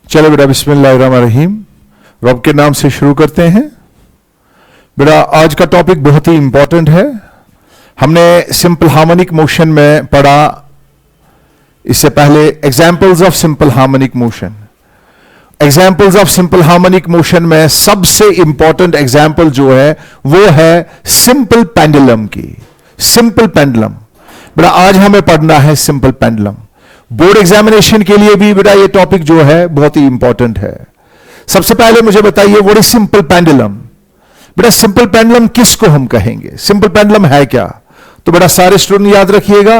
चलो बेटा, बिस्मिल्लाहिर्रहमानिर्रहीम। रब के नाम से शुरू करते हैं। बेटा, आज का टॉपिक बहुत ही इंपॉर्टेंट है। हमने सिंपल हार्मोनिक मोशन में पढ़ा इससे पहले examples of simple harmonic motion. Examples of simple harmonic motion में सबसे इंपॉर्टेंट एग्जाम्पल जो है वो है सिंपल पेंडुलम की। सिंपल पेंडुलम बेटा आज हमें पढ़ना है सिंपल पेंडुलम। बोर्ड एग्जामिनेशन के लिए भी बेटा ये टॉपिक जो है बहुत ही इंपॉर्टेंट है। सबसे पहले मुझे बताइए व्हाट इज सिंपल पेंडुलम। बेटा सिंपल पेंडुलम किसको हम कहेंगे, सिंपल पेंडुलम है क्या? तो बेटा सारे स्टूडेंट याद रखिएगा,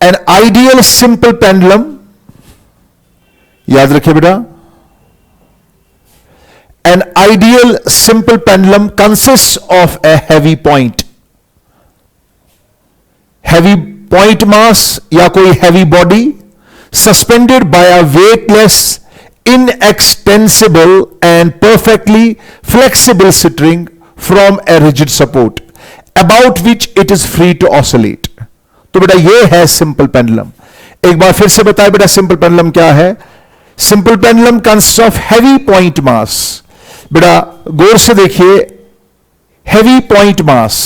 एन आइडियल सिंपल पेंडुलम, याद रखिए बेटा, an ideal simple pendulum consist of a heavy point. Heavy point mass या कोई heavy body suspended bye a weightless inextensible and perfectly flexible string from a rigid support about which it is free to oscillate। तो बेटा ये है simple pendulum. एक बार फिर से बताए बेटा सिंपल पेंडुलम क्या है। Simple pendulum consist of heavy point mass. बेटा गौर से देखिए, हैवी पॉइंट मास,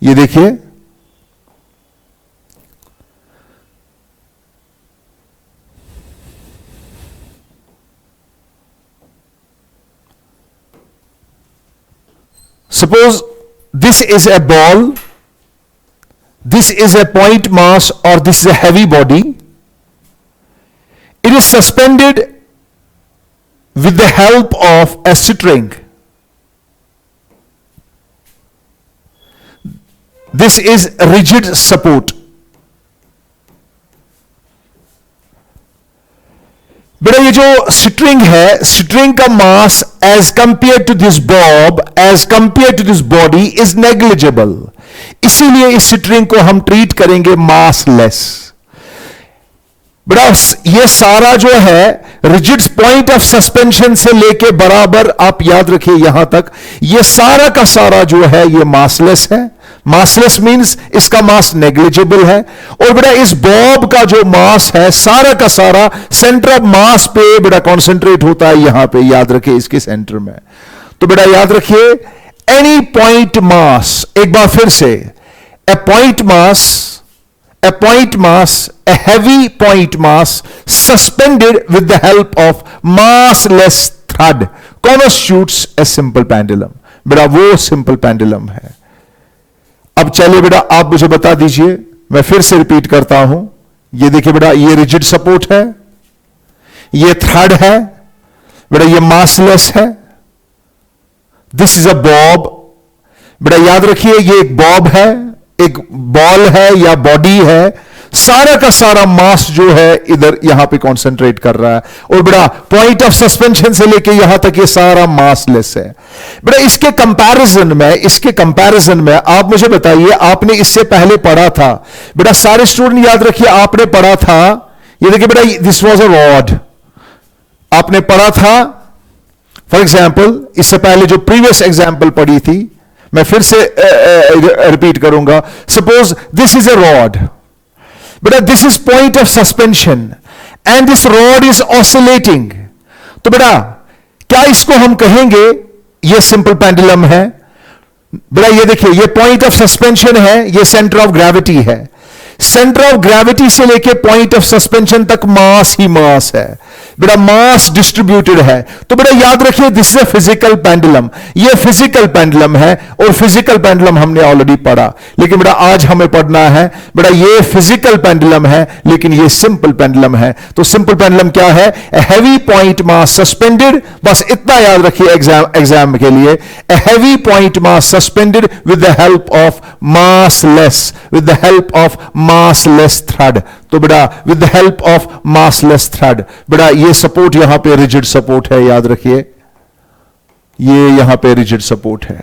ये देखिए suppose this is a ball, this is a point mass, or this is a heavy body. It is suspended with the help of a string. This is a rigid support. बेटा ये जो string है, string का mass as compare to this bob, as compare to this body is negligible. इसीलिए इस string को हम treat करेंगे मासलेस। बेटा ये सारा जो है रिजिड पॉइंट ऑफ सस्पेंशन से लेके बराबर आप याद रखिए यहां तक, ये सारा का सारा जो है ये मासलेस है। मासलेस मींस इसका मास नेग्लिजिबल है। और बेटा इस बॉब का जो मास है सारा का सारा सेंटर ऑफ मास पे बेटा कॉन्सेंट्रेट होता है यहां पे, याद रखिए इसके सेंटर में। तो बेटा याद रखिए एनी पॉइंट मास, एक बार फिर से, a point mass, a point mass, a heavy point mass suspended with the help of massless thread constitutes a simple pendulum। बेटा वो सिंपल पेंडुलम है। अब चलिए बेटा आप मुझे बता दीजिए, मैं फिर से रिपीट करता हूं। ये देखिए बेटा ये रिजिड सपोर्ट है, ये थ्रेड है, बेटा ये मासलेस है। This is a Bob. बेटा याद रखिए ये एक बॉब है, एक बॉल है या बॉडी है, सारा का सारा मास जो है इधर यहां पे कंसंट्रेट कर रहा है। और बेटा पॉइंट ऑफ सस्पेंशन से लेके यहां तक ये सारा मासलेस है। बेटा इसके कंपैरिजन में आप मुझे बताइए, आपने इससे पहले पढ़ा था बेटा, सारे स्टूडेंट याद रखिए आपने पढ़ा था, ये देखिए बेटा दिस वाज अ रॉड, आपने पढ़ा था। फॉर एग्जाम्पल इससे पहले जो प्रीवियस एग्जाम्पल पढ़ी थी, मैं फिर से रिपीट करूंगा। Suppose this is a rod, बेटा this is point of suspension and this rod is oscillating. तो बेटा क्या इसको हम कहेंगे ये सिंपल पेंडुलम है? बेटा ये देखिए ये पॉइंट ऑफ सस्पेंशन है, ये सेंटर ऑफ ग्रेविटी है। सेंटर ऑफ ग्रेविटी से लेके पॉइंट ऑफ सस्पेंशन तक मास ही मास है। बेटा मास डिस्ट्रीब्यूटेड है। तो बेटा याद रखिए this is a physical pendulum, ये फिजिकल पेंडुलम है। और फिजिकल पेंडुलम हमने ऑलरेडी पढ़ा, लेकिन बेटा आज हमें पढ़ना है बेटा ये फिजिकल पेंडुलम है लेकिन ये सिंपल पेंडुलम है। तो सिंपल पेंडुलम क्या है? A heavy point mass suspended, बस इतना याद रखिए एग्जाम के लिए, a heavy point mass suspended with the help of massless, with the help of massless thread. तो बेटा with the help of massless thread, बेटा ये सपोर्ट यहां पे रिजिड सपोर्ट है, याद रखिए ये यहां पे रिजिड सपोर्ट है।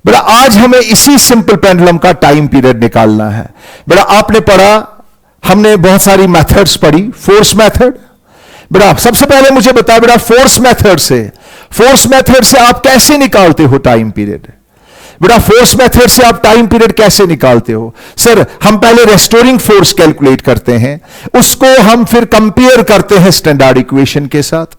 बेटा आज हमें इसी सिंपल पेंडुलम का टाइम पीरियड निकालना है। बेटा आपने पढ़ा, हमने बहुत सारी मेथड्स पढ़ी। फोर्स मेथड, बेटा सबसे पहले मुझे बता बेटा फोर्स मेथड से आप कैसे निकालते हो टाइम पीरियड? बेटा फोर्स मेथड से आप टाइम पीरियड कैसे निकालते हो? सर हम पहले रेस्टोरिंग फोर्स कैलकुलेट करते हैं, उसको हम फिर कंपेयर करते हैं स्टैंडर्ड इक्वेशन के साथ।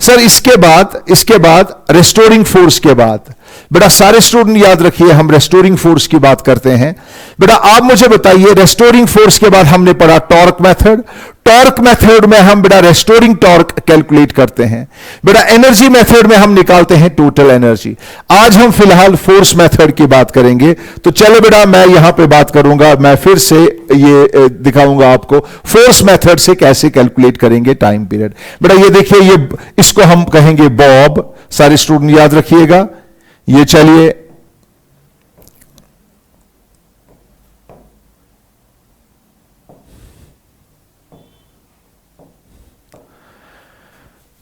सर इसके बाद रेस्टोरिंग फोर्स के बाद बेटा सारे स्टूडेंट याद रखिए, हम रेस्टोरिंग फोर्स की बात करते हैं। बेटा आप मुझे बताइए, रेस्टोरिंग फोर्स के बाद हमने पढ़ा टॉर्क मेथड। टॉर्क मेथड में हम बेटा रेस्टोरिंग टॉर्क कैलकुलेट करते हैं। बेटा एनर्जी मेथड में हम निकालते हैं टोटल एनर्जी। आज हम फिलहाल फोर्स मेथड की बात करेंगे। तो चलो बेटा मैं यहां पे बात करूंगा, मैं फिर से ये दिखाऊंगा आपको फोर्स मेथड से कैसे कैलकुलेट करेंगे टाइम पीरियड। बेटा ये देखिए, ये इसको हम कहेंगे बॉब, सारे स्टूडेंट याद रखिएगा। ये चलिए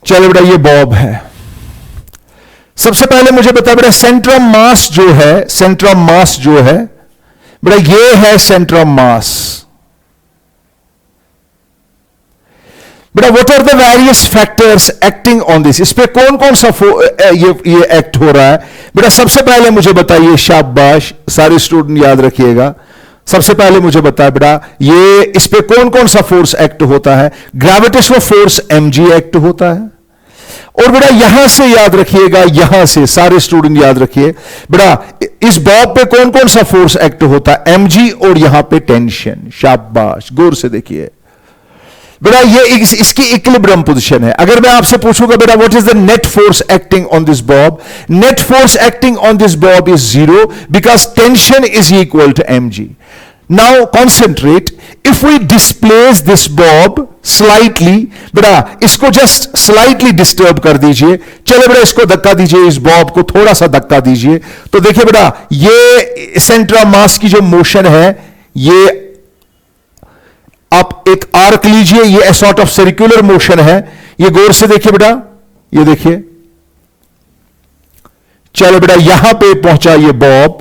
चलो बेटा ये बॉब है। सबसे पहले मुझे बता बेटा सेंट्रम मास जो है, सेंट्रम मास जो है बेटा ये है सेंट्रम मास। बेटा what are the various factors acting on this, इस पे कौन कौन सा ये एक्ट हो रहा है? बेटा सबसे पहले मुझे बताइए, शाबाश सारे स्टूडेंट याद रखिएगा। सबसे पहले मुझे बताया बेटा ये इस पे कौन कौन सा फोर्स एक्ट होता है? ग्रेविटेशनल फोर्स mg एक्ट होता है। और बेटा यहां से याद रखिएगा, यहां से सारे स्टूडेंट याद रखिए बेटा इस बॉब पे कौन कौन सा फोर्स एक्ट होता है? mg और यहां पे टेंशन। शाबाश, गौर से देखिए बेटा ये इसकी इक्विलिब्रियम पोजीशन है। अगर मैं आपसे पूछूंगा बेटा what is the net force acting on this bob, net force acting on this bob is 0 because tension is equal to mg। Now concentrate, if we displace this bob slightly, बेटा इसको just slightly disturb कर दीजिए। चलो बेटा इसको धक्का दीजिए, इस बॉब को थोड़ा सा धक्का दीजिए। तो देखिए बेटा ये सेंटर ऑफ मास की जो मोशन है, ये आप एक आर्क लीजिए, ये सॉर्ट ऑफ सर्कुलर मोशन है। ये गौर से देखिए बेटा, ये देखिए। चलो बेटा यहां पे पहुंचा ये बॉब,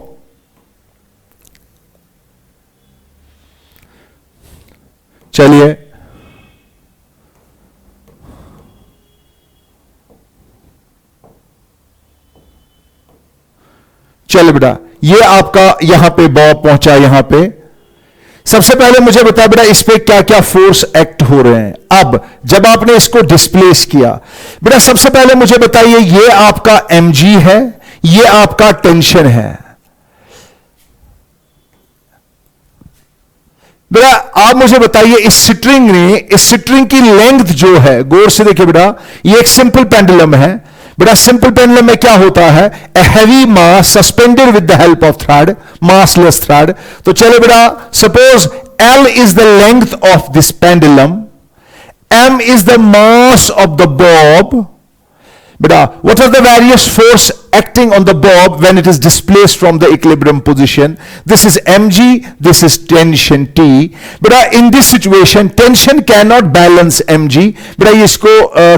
चलिए चलो बेटा ये आपका यहां पे बॉब पहुंचा। यहां पे सबसे पहले मुझे बता बेटा इस पे क्या क्या फोर्स एक्ट हो रहे हैं। अब जब आपने इसको डिस्प्लेस किया बेटा, सबसे पहले मुझे बताइए ये आपका mg है, ये आपका टेंशन है। बेटा आप मुझे बताइए इस स्ट्रिंग की लेंथ जो है, गौर से देखिए बेटा ये एक सिंपल पेंडुलम है। बेटा सिंपल पेंडुलम में क्या होता है? A heavy mass suspended with the help of thread, massless thread. तो चलो बेटा suppose L is the length of this pendulum, M is the mass of the bob. बेटा what are the various force acting on the bob when it is displaced from the equilibrium position? This is mg, this is tension T. बेटा in this situation tension cannot balance mg, बेटा ये इसको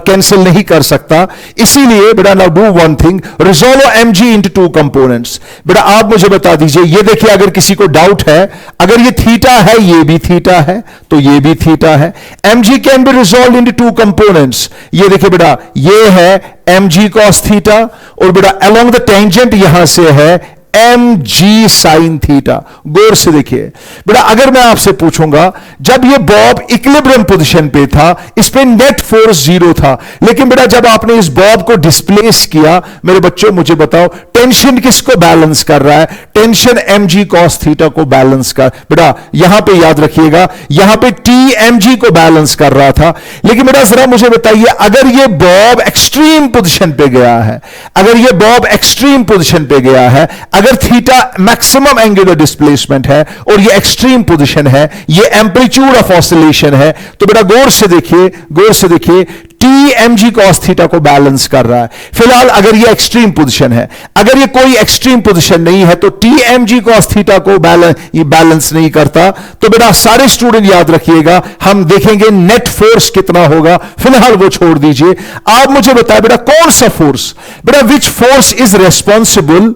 cancel नहीं कर सकता। इसीलिए बेटा now do one thing, resolve mg into two components। बेटा आप मुझे बता दीजिए, ये देखिए अगर किसी को डाउट है, अगर ये थीटा है, ये भी थीटा है, तो ये भी थीटा है। mg can be resolved into two components। ये देखिए बेटा ये है mg cos थीटा, और बेटा along the tangent यहां से है mg sin थीटा। गौर से देखिए बेटा अगर मैं आपसे पूछूंगा जब ये बॉब इक्विलिब्रियम पोजीशन पे था, इस पे नेट फोर्स 0 था, लेकिन बेटा जब आपने इस बॉब को डिस्प्लेस किया, मेरे बच्चों मुझे बताओ टेंशन किसको बैलेंस कर रहा है? टेंशन mg cos थीटा को बैलेंस कर। बेटा यहां पे याद रखिएगा, यहां पे t mg को बैलेंस कर रहा था। लेकिन बेटा जरा मुझे बताइए अगर ये बॉब एक्सट्रीम पोजीशन पे गया है, अगर ये बॉब एक्सट्रीम पोजीशन पे गया है, अगर थीटा मैक्सिमम एंगुलर डिस्प्लेसमेंट है और ये एक्सट्रीम पोजीशन है, ये एम्पलीट्यूड ऑफ ऑसिलेशन है, तो बेटा गौर से देखिए टी mg cos थीटा को बैलेंस कर रहा है। फिलहाल अगर ये एक्सट्रीम पोजीशन है, अगर ये कोई एक्सट्रीम पोजीशन नहीं है, तो टी mg cos थीटा को बैलेंस नहीं करता। तो बेटा सारे स्टूडेंट याद रखिएगा, हम देखेंगे नेट फोर्स कितना होगा, फिलहाल वो छोड़ दीजिए। आप मुझे बताएं बेटा कौन सा फोर्स, बेटा विच फोर्स इज रेस्पॉन्सिबल,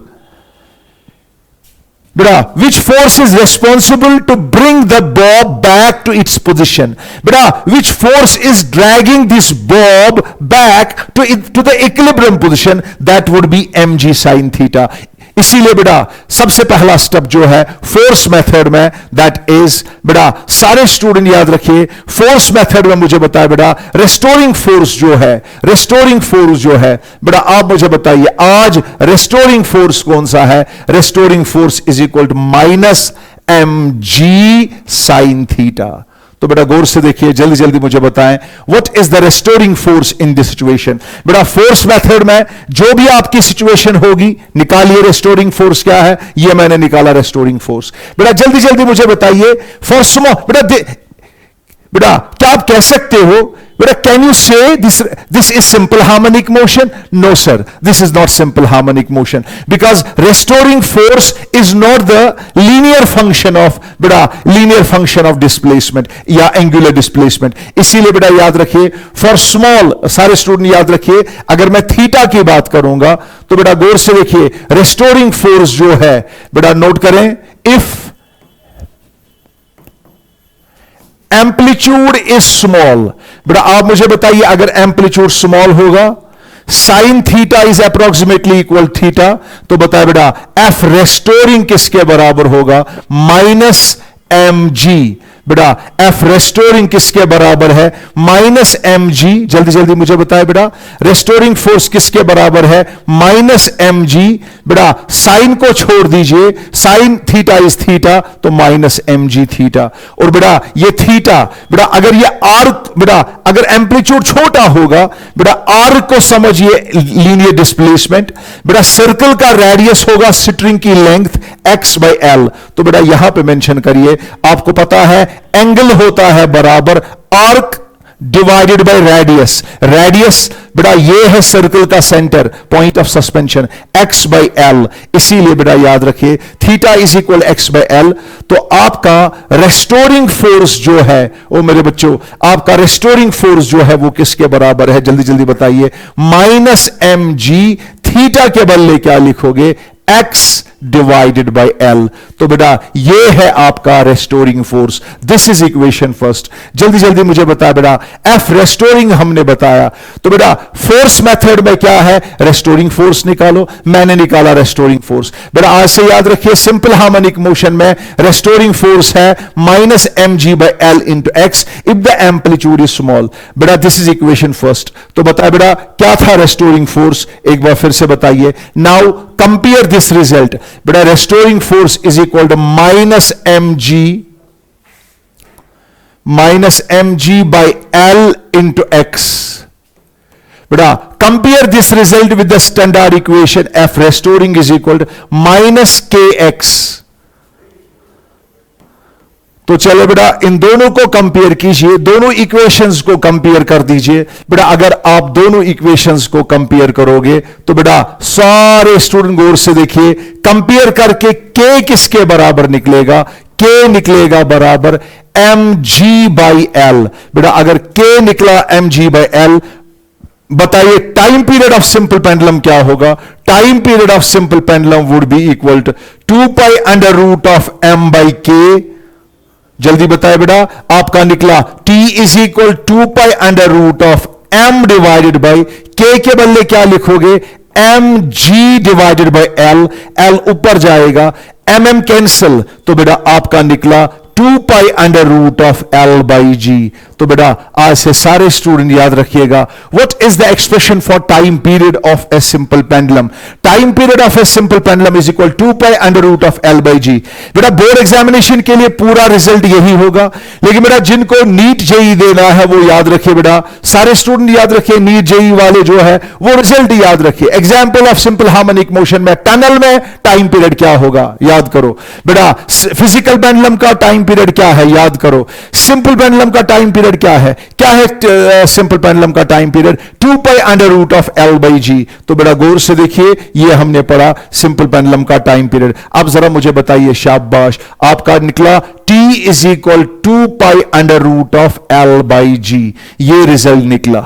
बेटा which force is responsible to bring the bob back to its position? बेटा which force is dragging this bob back to the equilibrium position? That would be mg sin theta। इसीलिए बेटा सबसे पहला step जो है force method में, that is बेटा सारे स्टूडेंट याद रखिए, फोर्स मेथड में मुझे बताया बेटा रेस्टोरिंग फोर्स जो है, रेस्टोरिंग फोर्स जो है बेटा आप मुझे बताइए आज रेस्टोरिंग फोर्स कौन सा है? Restoring force is equal to minus mg sin theta. तो बेटा गौर से देखिए, जल्दी जल्दी मुझे बताएं what is the restoring force in this situation. बेटा फोर्स मेथड में जो भी आपकी सिचुएशन होगी निकालिए रेस्टोरिंग फोर्स क्या है। ये मैंने निकाला रेस्टोरिंग फोर्स। बेटा जल्दी जल्दी मुझे बताइए फॉर स्मॉल, बेटा क्या आप कह सकते हो बेटा can you say this is simple harmonic motion? No sir, this is not simple harmonic motion, because restoring force is not the linear function of बेटा लीनियर फंक्शन ऑफ डिस्प्लेसमेंट या angular displacement. इसीलिए बेटा याद रखिए for small, सारे student याद रखिए, अगर मैं थीटा की बात करूंगा तो बेटा गौर से देखिए रेस्टोरिंग फोर्स जो है बेटा नोट करें, इफ एम्पलीट्यूड इज स्मॉल, बेटा आप मुझे बताइए अगर एम्पलीट्यूड स्मॉल होगा sine theta is approximately equal theta, तो बताए बेटा एफ रेस्टोरिंग किसके बराबर होगा? Minus M G. बेटा एफ रेस्टोरिंग किसके बराबर है? Minus M G. जल्दी जल्दी मुझे बताए बेटा रेस्टोरिंग फोर्स किसके बराबर है? Minus M G. बेटा साइन को छोड़ दीजिए, साइन थीटा इज थीटा, तो माइनस एम जी थीटा। और बेटा ये थीटा, बेटा अगर ये आर्क, बेटा अगर एम्पलीट्यूड छोटा होगा बेटा आर्क को समझिए लीनियर डिस्प्लेसमेंट, बेटा सर्कल का रेडियस होगा स्ट्रिंग की लेंथ x बाई एल, तो बेटा यहां पे मेंशन करिए, आपको पता है एंगल होता है बराबर arc divided by radius. Radius बेटा ये है सर्कल का centre, point of suspension, x by L. इसीलिए बेटा याद रखिए theta is equal x by L. तो आपका रेस्टोरिंग फोर्स जो है वो मेरे बच्चों, आपका रेस्टोरिंग फोर्स जो है वो किसके बराबर है? जल्दी जल्दी बताइए। Minus M G. थीटा के बदले क्या लिखोगे? x divided by L. तो बेटा ये है आपका restoring force. This is equation first. जल्दी जल्दी मुझे बता बेटा एफ रेस्टोरिंग हमने बताया, तो बेटा फोर्स मेथड में क्या है? रेस्टोरिंग फोर्स निकालो। मैंने निकाला रेस्टोरिंग फोर्स। बेटा आज से याद रखिए सिंपल हार्मोनिक मोशन में रेस्टोरिंग फोर्स है minus M G by L into X if the amplitude is small. बेटा दिस इज इक्वेशन फर्स्ट। तो बताए बेटा क्या था रेस्टोरिंग फोर्स? एक बार फिर से बताइए। Now compare this result. बेटा restoring force is equal to minus M G by L into X. बेटा compare this result with the standard equation F restoring is equal to minus K X. तो चलो बेटा इन दोनों को compare कीजिए, दोनों equations को कंपेयर कर दीजिए। बेटा अगर आप दोनों इक्वेशंस को कंपेयर करोगे तो बेटा सारे स्टूडेंट गौर से देखिए, कंपेयर करके के किसके बराबर निकलेगा? के निकलेगा बराबर एम जी बाई एल। बेटा अगर के निकला एम जी बाई एल, बताइए time period of simple pendulum क्या होगा? Time period of simple pendulum would be equal to 2 pi under root of M by K. जल्दी बताए बेटा आपका निकला t is equal 2 pi under root of m divided by K बदले क्या लिखोगे? M G divided by L. L ऊपर जाएगा, mm कैंसिल, तो बेटा आपका निकला 2 pi under root of L by G. तो बेटा आज से सारे स्टूडेंट याद रखिएगा what is the expression for time period of a simple pendulum. Time period of a simple pendulum is equal 2 pi under root of L by G. बेटा board examination के लिए पूरा रिजल्ट यही होगा, लेकिन बेटा जिनको नीट जेई देना है वो याद रखिए, बेटा सारे स्टूडेंट याद रखिए नीट जेई वाले जो है वो रिजल्ट याद रखिए। Example of simple harmonic motion में टनल में टाइम पीरियड क्या होगा याद करो। बेटा फिजिकल पेंडुलम का टाइम पीरियड क्या है याद करो। सिंपल पेंडुलम का टाइम पीरियड क्या है? सिंपल पेंडुलम का time period 2 pi under root of L by G. तो बेटा गौर से देखिए ये हमने पढ़ा सिंपल पेंडुलम का टाइम पीरियड। अब जरा मुझे बताइए, शाबाश, आपका निकला t is equal 2 pi under root of L by G. ये रिजल्ट निकला,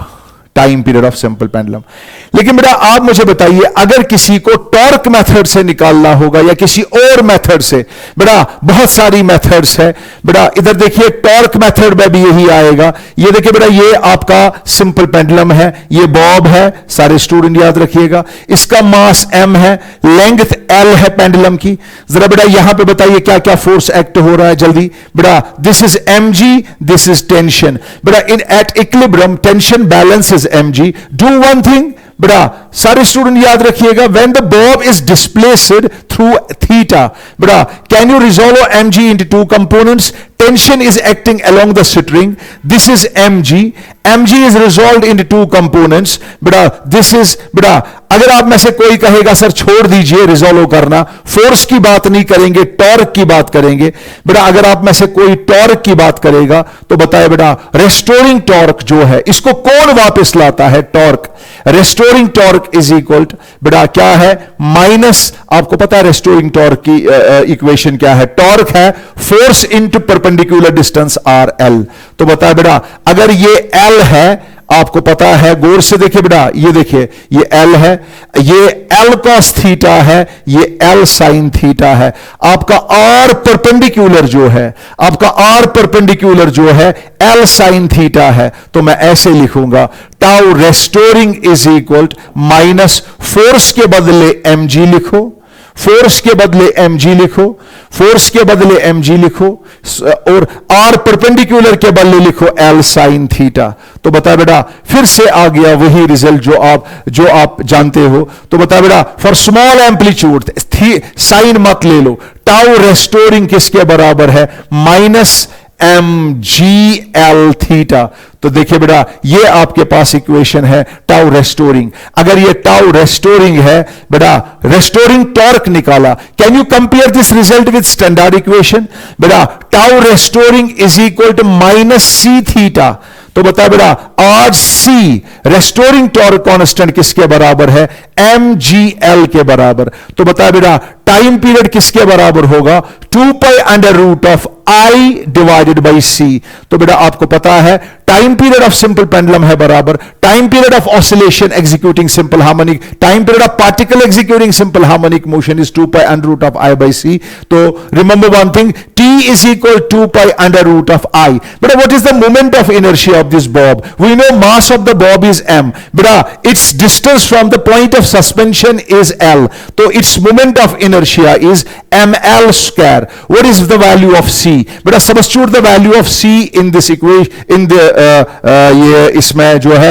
time period of simple pendulum. लेकिन बेटा आप मुझे बताइए, अगर किसी को टॉर्क मेथड से निकालना होगा या किसी और मेथड से, बेटा बहुत सारी मेथड्स है बेटा। इधर देखिए टॉर्क मेथड में भी यही आएगा। ये देखिए बेटा, ये आपका सिंपल पेंडुलम है, ये बॉब है, सारे स्टूडेंट याद रखिएगा। इसका मास m है, लेंथ l है पेंडुलम की। जरा बेटा यहां पे बताइए क्या क्या फोर्स एक्ट हो रहा है जल्दी बेटा। This is mg, this is tension बेटा। In at equilibrium tension balance is mg। Do one thing बेटा, सारे स्टूडेंट याद रखिएगा, when the bob is displaced through theta बेटा, can you resolve mg into two components. tension is acting along the string, this is mg is resolved into two components बेटा। this is बेटा, अगर आप में से कोई कहेगा सर छोड़ दीजिए रिजॉल्व करना, फोर्स की बात नहीं करेंगे, टॉर्क की बात करेंगे बेटा। अगर आप में से कोई टॉर्क की बात करेगा तो बताए बेटा, रेस्टोरिंग टॉर्क जो है इसको कौन वापस लाता है, torque. Restoring torque is equal बेटा क्या है, माइनस, आपको पता है रेस्टोरिंग टॉर्क की इक्वेशन क्या है, टॉर्क है force into perpendicular distance R L. तो बताए बेटा, अगर ये एल है, आपको पता है, गौर से देखिए बेटा, ये देखिए ये L है, ये L cos थीटा है, ये L sin थीटा है। आपका R परपेंडिकुलर जो है, आपका R परपेंडिकुलर जो है L sin थीटा है। तो मैं ऐसे लिखूंगा, tau restoring is equal minus force के बदले mg लिखो, फोर्स के बदले mg लिखो, फोर्स के बदले mg लिखो, और r परपेंडिकुलर के बदले लिखो L sin थीटा। तो बता बेटा, फिर से आ गया वही रिजल्ट जो आप जानते हो। तो बता बेटा, फॉर स्मॉल एम्पलीट्यूड साइन मत ले लो, टाउ रेस्टोरिंग किसके बराबर है, माइनस mg_L थीटा। तो देखिए बेटा, ये आपके पास इक्वेशन है टाउ रेस्टोरिंग। अगर ये टाउ रेस्टोरिंग है बेटा, रेस्टोरिंग टॉर्क निकाला, can you compare this result with standard equation बेटा। Tau restoring is equal to minus C theta. तो बता बेटा, आज सी रेस्टोरिंग टॉर्क कांस्टेंट किसके बराबर है, mg_L के बराबर। तो बता बेटा, टाइम पीरियड किसके बराबर होगा, 2 pi under root of I divided by C। तो बेटा आपको पता है time period of simple pendulum है बराबर time period of oscillation executing simple harmonic, time period of particle executing simple harmonic motion is 2 pi under root of I by C। तो remember one thing, T is equal 2 pi under root of I। बेटा what is the moment of inertia of this Bob, we know mass of the bob is m बेटा, it's distance from the point of suspension is L। तो it's moment of inertia is ml square। what is the value of C बेटा, substitute the value of C in this equation in the ये इसमें जो है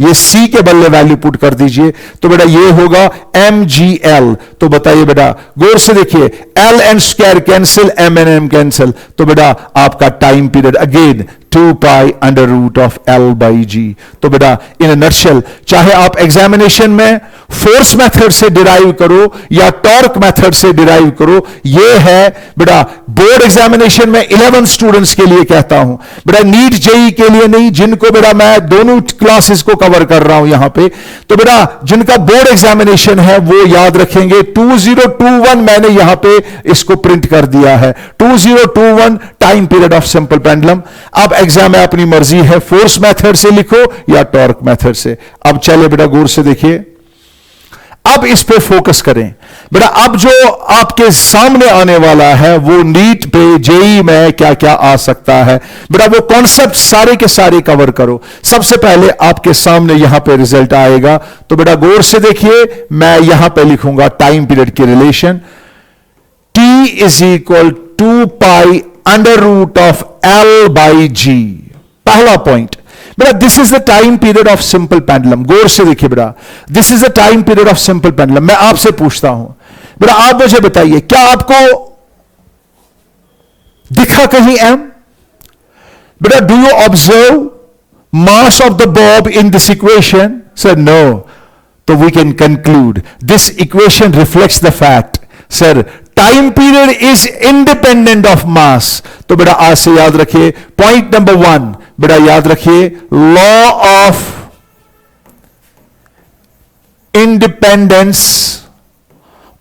ये C के बदले value put कर दीजिए। तो बेटा ये होगा mg_L। तो बताइए बेटा, गौर से देखिए, L and square cancel, m and m कैंसिल। तो बेटा आपका time period again 2 pi under root of L by G। तो बेटा इन नटशेल, चाहे आप एग्जामिनेशन में फोर्स मेथड से डिराइव करो या टॉर्क मेथड से डिराइव करो, ये है बेटा बोर्ड एग्जामिनेशन में 11 स्टूडेंट्स के लिए कहता हूं बेटा, नीट जेई के लिए नहीं, जिनको बेटा मैं दोनों क्लासेस को कवर कर रहा हूं यहां पे। तो बेटा जिनका बोर्ड एग्जामिनेशन है वो याद रखेंगे 2021, मैंने यहां पे इसको प्रिंट कर दिया है, 2021 time period of simple pendulum. अब एग्जाम में अपनी मर्जी है, फोर्स मेथड से लिखो या टॉर्क मेथड से। अब चले बेटा गौर से देखिए, अब इस पे फोकस करें बेटा। अब जो आपके सामने आने वाला है वो नीट पे, जेई में क्या क्या आ सकता है बेटा, वो कॉन्सेप्ट सारे के सारे कवर करो। सबसे पहले आपके सामने यहां पे रिजल्ट आएगा। तो बेटा गौर से देखिए, मैं यहां पे लिखूंगा टाइम पीरियड की relation, T is equal 2 pi under root of L by G। पहला पॉइंट बेटा, this is the time period of simple pendulum. गौर से देखिए बेटा, this is the time period of simple pendulum. मैं आपसे पूछता हूं बेटा, आप मुझे बताइए, क्या आपको दिखा कहीं m बेटा? Do you observe mass of the bob in this equation? Sir no. तो we can conclude this equation reflects the fact, sir time period is independent of mass. तो बेटा आज से याद रखिए, पॉइंट नंबर 1 बेटा याद रखिए, law of independence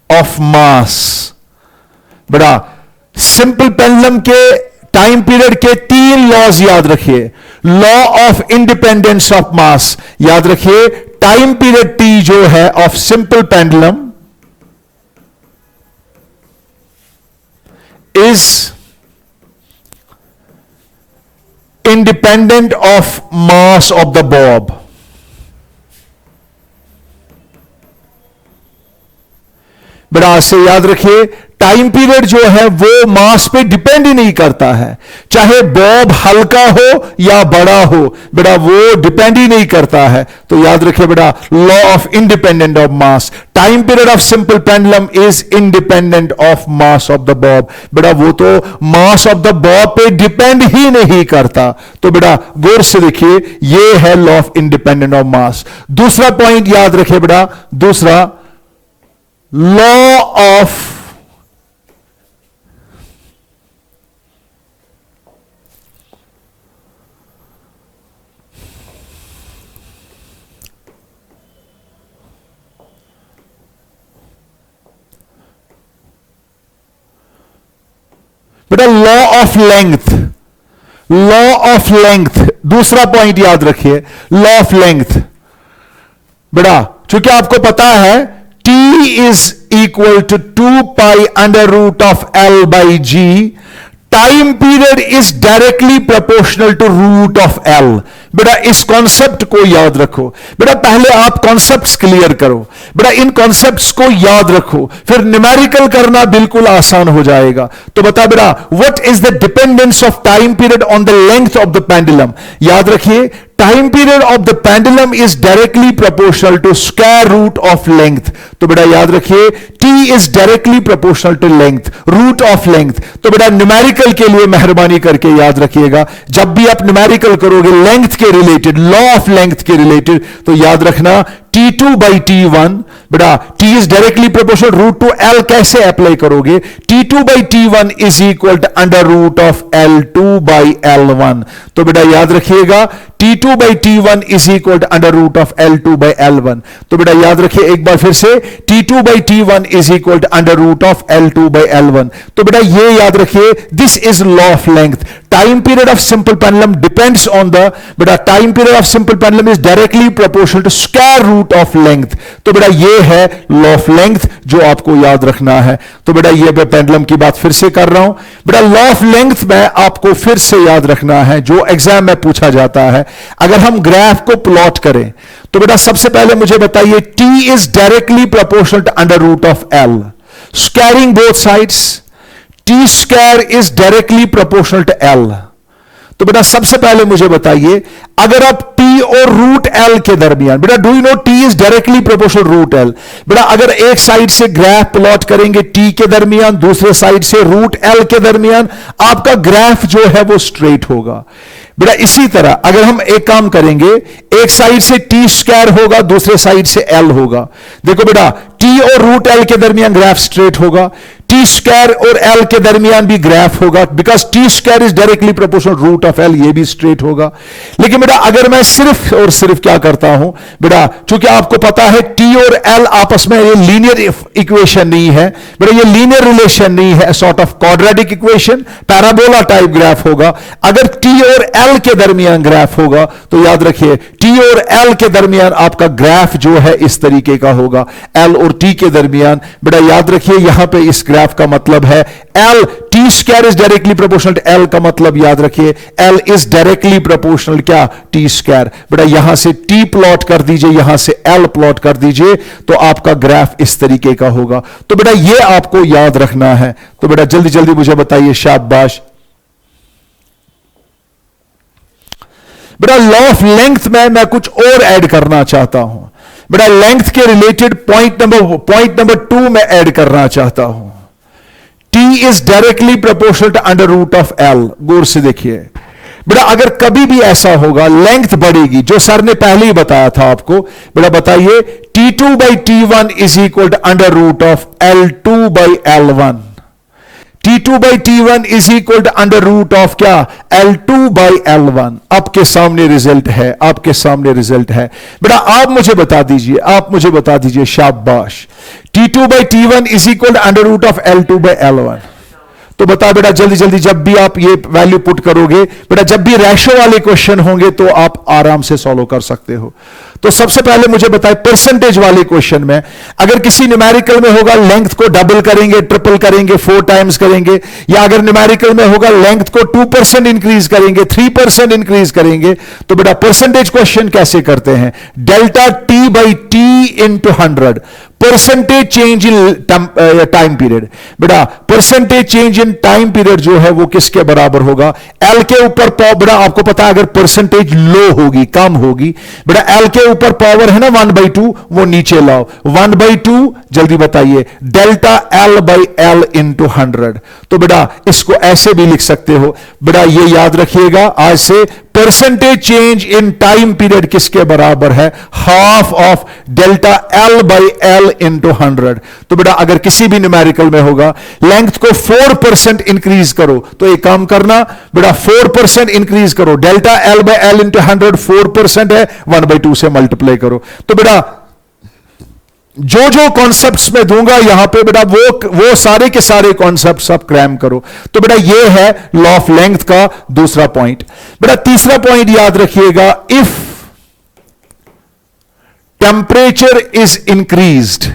of mass. बेटा सिंपल पेंडुलम के टाइम पीरियड के 3 लॉज याद रखिए। Law of independence of mass याद रखिए। टाइम पीरियड टी जो है of simple pendulum is independent of mass of the bob. बड़ा से याद रखिए, टाइम पीरियड जो है वो मास पे डिपेंड ही नहीं करता है, चाहे बॉब हल्का हो या बड़ा हो, बेटा वो डिपेंड ही नहीं करता है। तो याद रखिए बेटा, law of independent of mass, time period of simple pendulum is independent of mass of the bob. बेटा वो तो मास ऑफ द बॉब पे डिपेंड ही नहीं करता। तो बेटा गौर से देखिए, ये है लॉ ऑफ इंडिपेंडेंट ऑफ मास। दूसरा पॉइंट याद रखिए बेटा, दूसरा लॉ ऑफ बेटा law of length, law of length दूसरा पॉइंट याद रखिए, लॉ ऑफ लेंथ। बेटा चूंकि आपको पता है T is equal to 2 pi under root of L by G, time period is directly proportional to root of L. बेटा इस कॉन्सेप्ट को याद रखो। बेटा पहले आप कॉन्सेप्ट्स क्लियर करो, बेटा इन कॉन्सेप्ट्स को याद रखो, फिर न्यूमेरिकल करना बिल्कुल आसान हो जाएगा। तो बता बेटा, what is the dependence of time period on the length of the pendulum. याद रखिए, time period of the pendulum is directly proportional to square root of length. तो बेटा याद रखिए, T is directly proportional to length, root of length. तो बेटा numerical के लिए मेहरबानी करके याद रखिएगा, जब भी आप न्यूमेरिकल करोगे लेंथ के रिलेटेड, लॉ ऑफ लेंथ के रिलेटेड, तो याद रखना T2 by T1, बेटा T is directly proportional root to L कैसे अप्लाई करोगे, T2 by T1 is equal to under root of L2 by L1। तो बेटा याद रखिएगा, T2 by T1 is equal to under root of L2 by L1। तो बेटा याद रखिए एक बार फिर से, T2 by T1 is equal to under root of L2 by L1। तो बेटा ये याद रखिए, this is law of length. Time period of simple pendulum depends on the, बेटा time period of simple pendulum is directly proportional to square root of length. तो बेटा ये है लॉ ऑफ लेंथ जो आपको याद रखना है। तो बेटा ये मैं पेंडुलम की बात फिर से कर रहा हूं। बेटा लॉ ऑफ लेंथ में आपको फिर से याद रखना है, जो एग्जाम में पूछा जाता है। अगर हम ग्राफ को प्लॉट करें तो बेटा सबसे पहले मुझे बताइए, T is directly proportional to under root of L, squaring both sides, T square is directly proportional to L। तो बेटा सबसे पहले मुझे बताइए, अगर आप T और रूट L के दरमियान, बेटा do you know T is directly proportional root L। बेटा अगर एक साइड से ग्राफ प्लॉट करेंगे T के दरमियान, दूसरे साइड से रूट L के दरमियान, आपका ग्राफ जो है वो स्ट्रेट होगा। बेटा इसी तरह अगर हम एक काम करेंगे, एक साइड से T स्क्वायर होगा, दूसरे साइड से L होगा। देखो बेटा T और रूट L के दरमियान ग्राफ स्ट्रेट होगा, T स्क्वायर और L के दरमियान भी ग्राफ होगा, because T square is directly proportional root of L, ये भी स्ट्रेट होगा। लेकिन बेटा अगर मैं सिर्फ और सिर्फ क्या करता हूं, बेटा चूंकि आपको पता है T और L आपस में ये लीनियर इक्वेशन नहीं है, बेटा ये लीनियर रिलेशन नहीं है, sort of quadratic equation, parabola type graph होगा। अगर T और L के दरमियान ग्राफ होगा तो याद रखिए T और L के दरमियान आपका ग्राफ जो है इस तरीके का होगा, L और T के दरमियान। बेटा याद रखिए यहां पे इस ग्राफ का मतलब है L, T square is directly proportional to L का मतलब याद रखिए L इज डायरेक्टली प्रोपोर्शनल क्या, T स्क्वायर। बेटा यहां से T प्लॉट कर दीजिए, यहां से L प्लॉट कर दीजिए, तो आपका ग्राफ इस तरीके का होगा। तो बेटा ये आपको याद रखना है। तो बेटा जल्दी जल्दी मुझे बताइए, शाबाश। बेटा लॉ ऑफ लेंथ में मैं कुछ और ऐड करना चाहता हूं। बेटा लेंथ के रिलेटेड पॉइंट नंबर 2 में ऐड करना चाहता हूं। T is directly proportional to under root of L। गौर से देखिए बेटा, अगर कभी भी ऐसा होगा लेंथ बढ़ेगी, जो सर ने पहले ही बताया था आपको, बेटा बताइए T2 by T1 is equal to under root of L2 by L1। T2 by T1 is equal to under root of क्या, L2 by L1। आपके सामने रिजल्ट है, आपके सामने रिजल्ट है। बेटा आप मुझे बता दीजिए, आप मुझे बता दीजिए, शाबाश। T2 by T1 is equal to under root of L2 by L1। तो बता बेटा जल्दी जल्दी, जब भी आप ये वैल्यू पुट करोगे बेटा, जब भी रेशो वाले क्वेश्चन होंगे तो आप आराम से सॉल्व कर सकते हो। तो सबसे पहले मुझे बताए परसेंटेज वाले क्वेश्चन में अगर किसी न्यूमेरिकल में होगा लेंथ को डबल करेंगे, ट्रिपल करेंगे, 4 टाइम्स करेंगे, या अगर न्यूमेरिकल में होगा लेंथ को 2% इंक्रीज करेंगे, 3% इंक्रीज करेंगे, तो बेटा परसेंटेज क्वेश्चन कैसे करते हैं? Delta T by T into 100, percentage change in time period. बेटा percentage change in time period जो है वो किसके बराबर होगा? एल के ऊपर बेटा आपको पता है अगर परसेंटेज लो होगी, कम होगी, बेटा एल के ऊपर पावर है ना 1/2, वो नीचे लाओ, 1/2, जल्दी बताइए, delta L by L into 100। तो बेटा इसको ऐसे भी लिख सकते हो बेटा, ये याद रखिएगा आज से, percentage change in time period किसके बराबर है? Half of delta L by L into 100। तो बेटा अगर किसी भी न्यूमेरिकल में होगा लेंथ को 4% इंक्रीज करो, तो एक काम करना बेटा 4% इंक्रीज करो, delta L by L into 100 4% है, 1/2 से मल्टीप्लाई करो। तो बेटा जो जो कॉन्सेप्ट्स में दूंगा यहां पे बेटा वो सारे के सारे कॉन्सेप्ट्स आप क्रैम करो। तो बेटा ये है लॉ ऑफ लेंथ का दूसरा पॉइंट। बेटा तीसरा पॉइंट याद रखिएगा, इफ टेंपरेचर इज इंक्रीज्ड।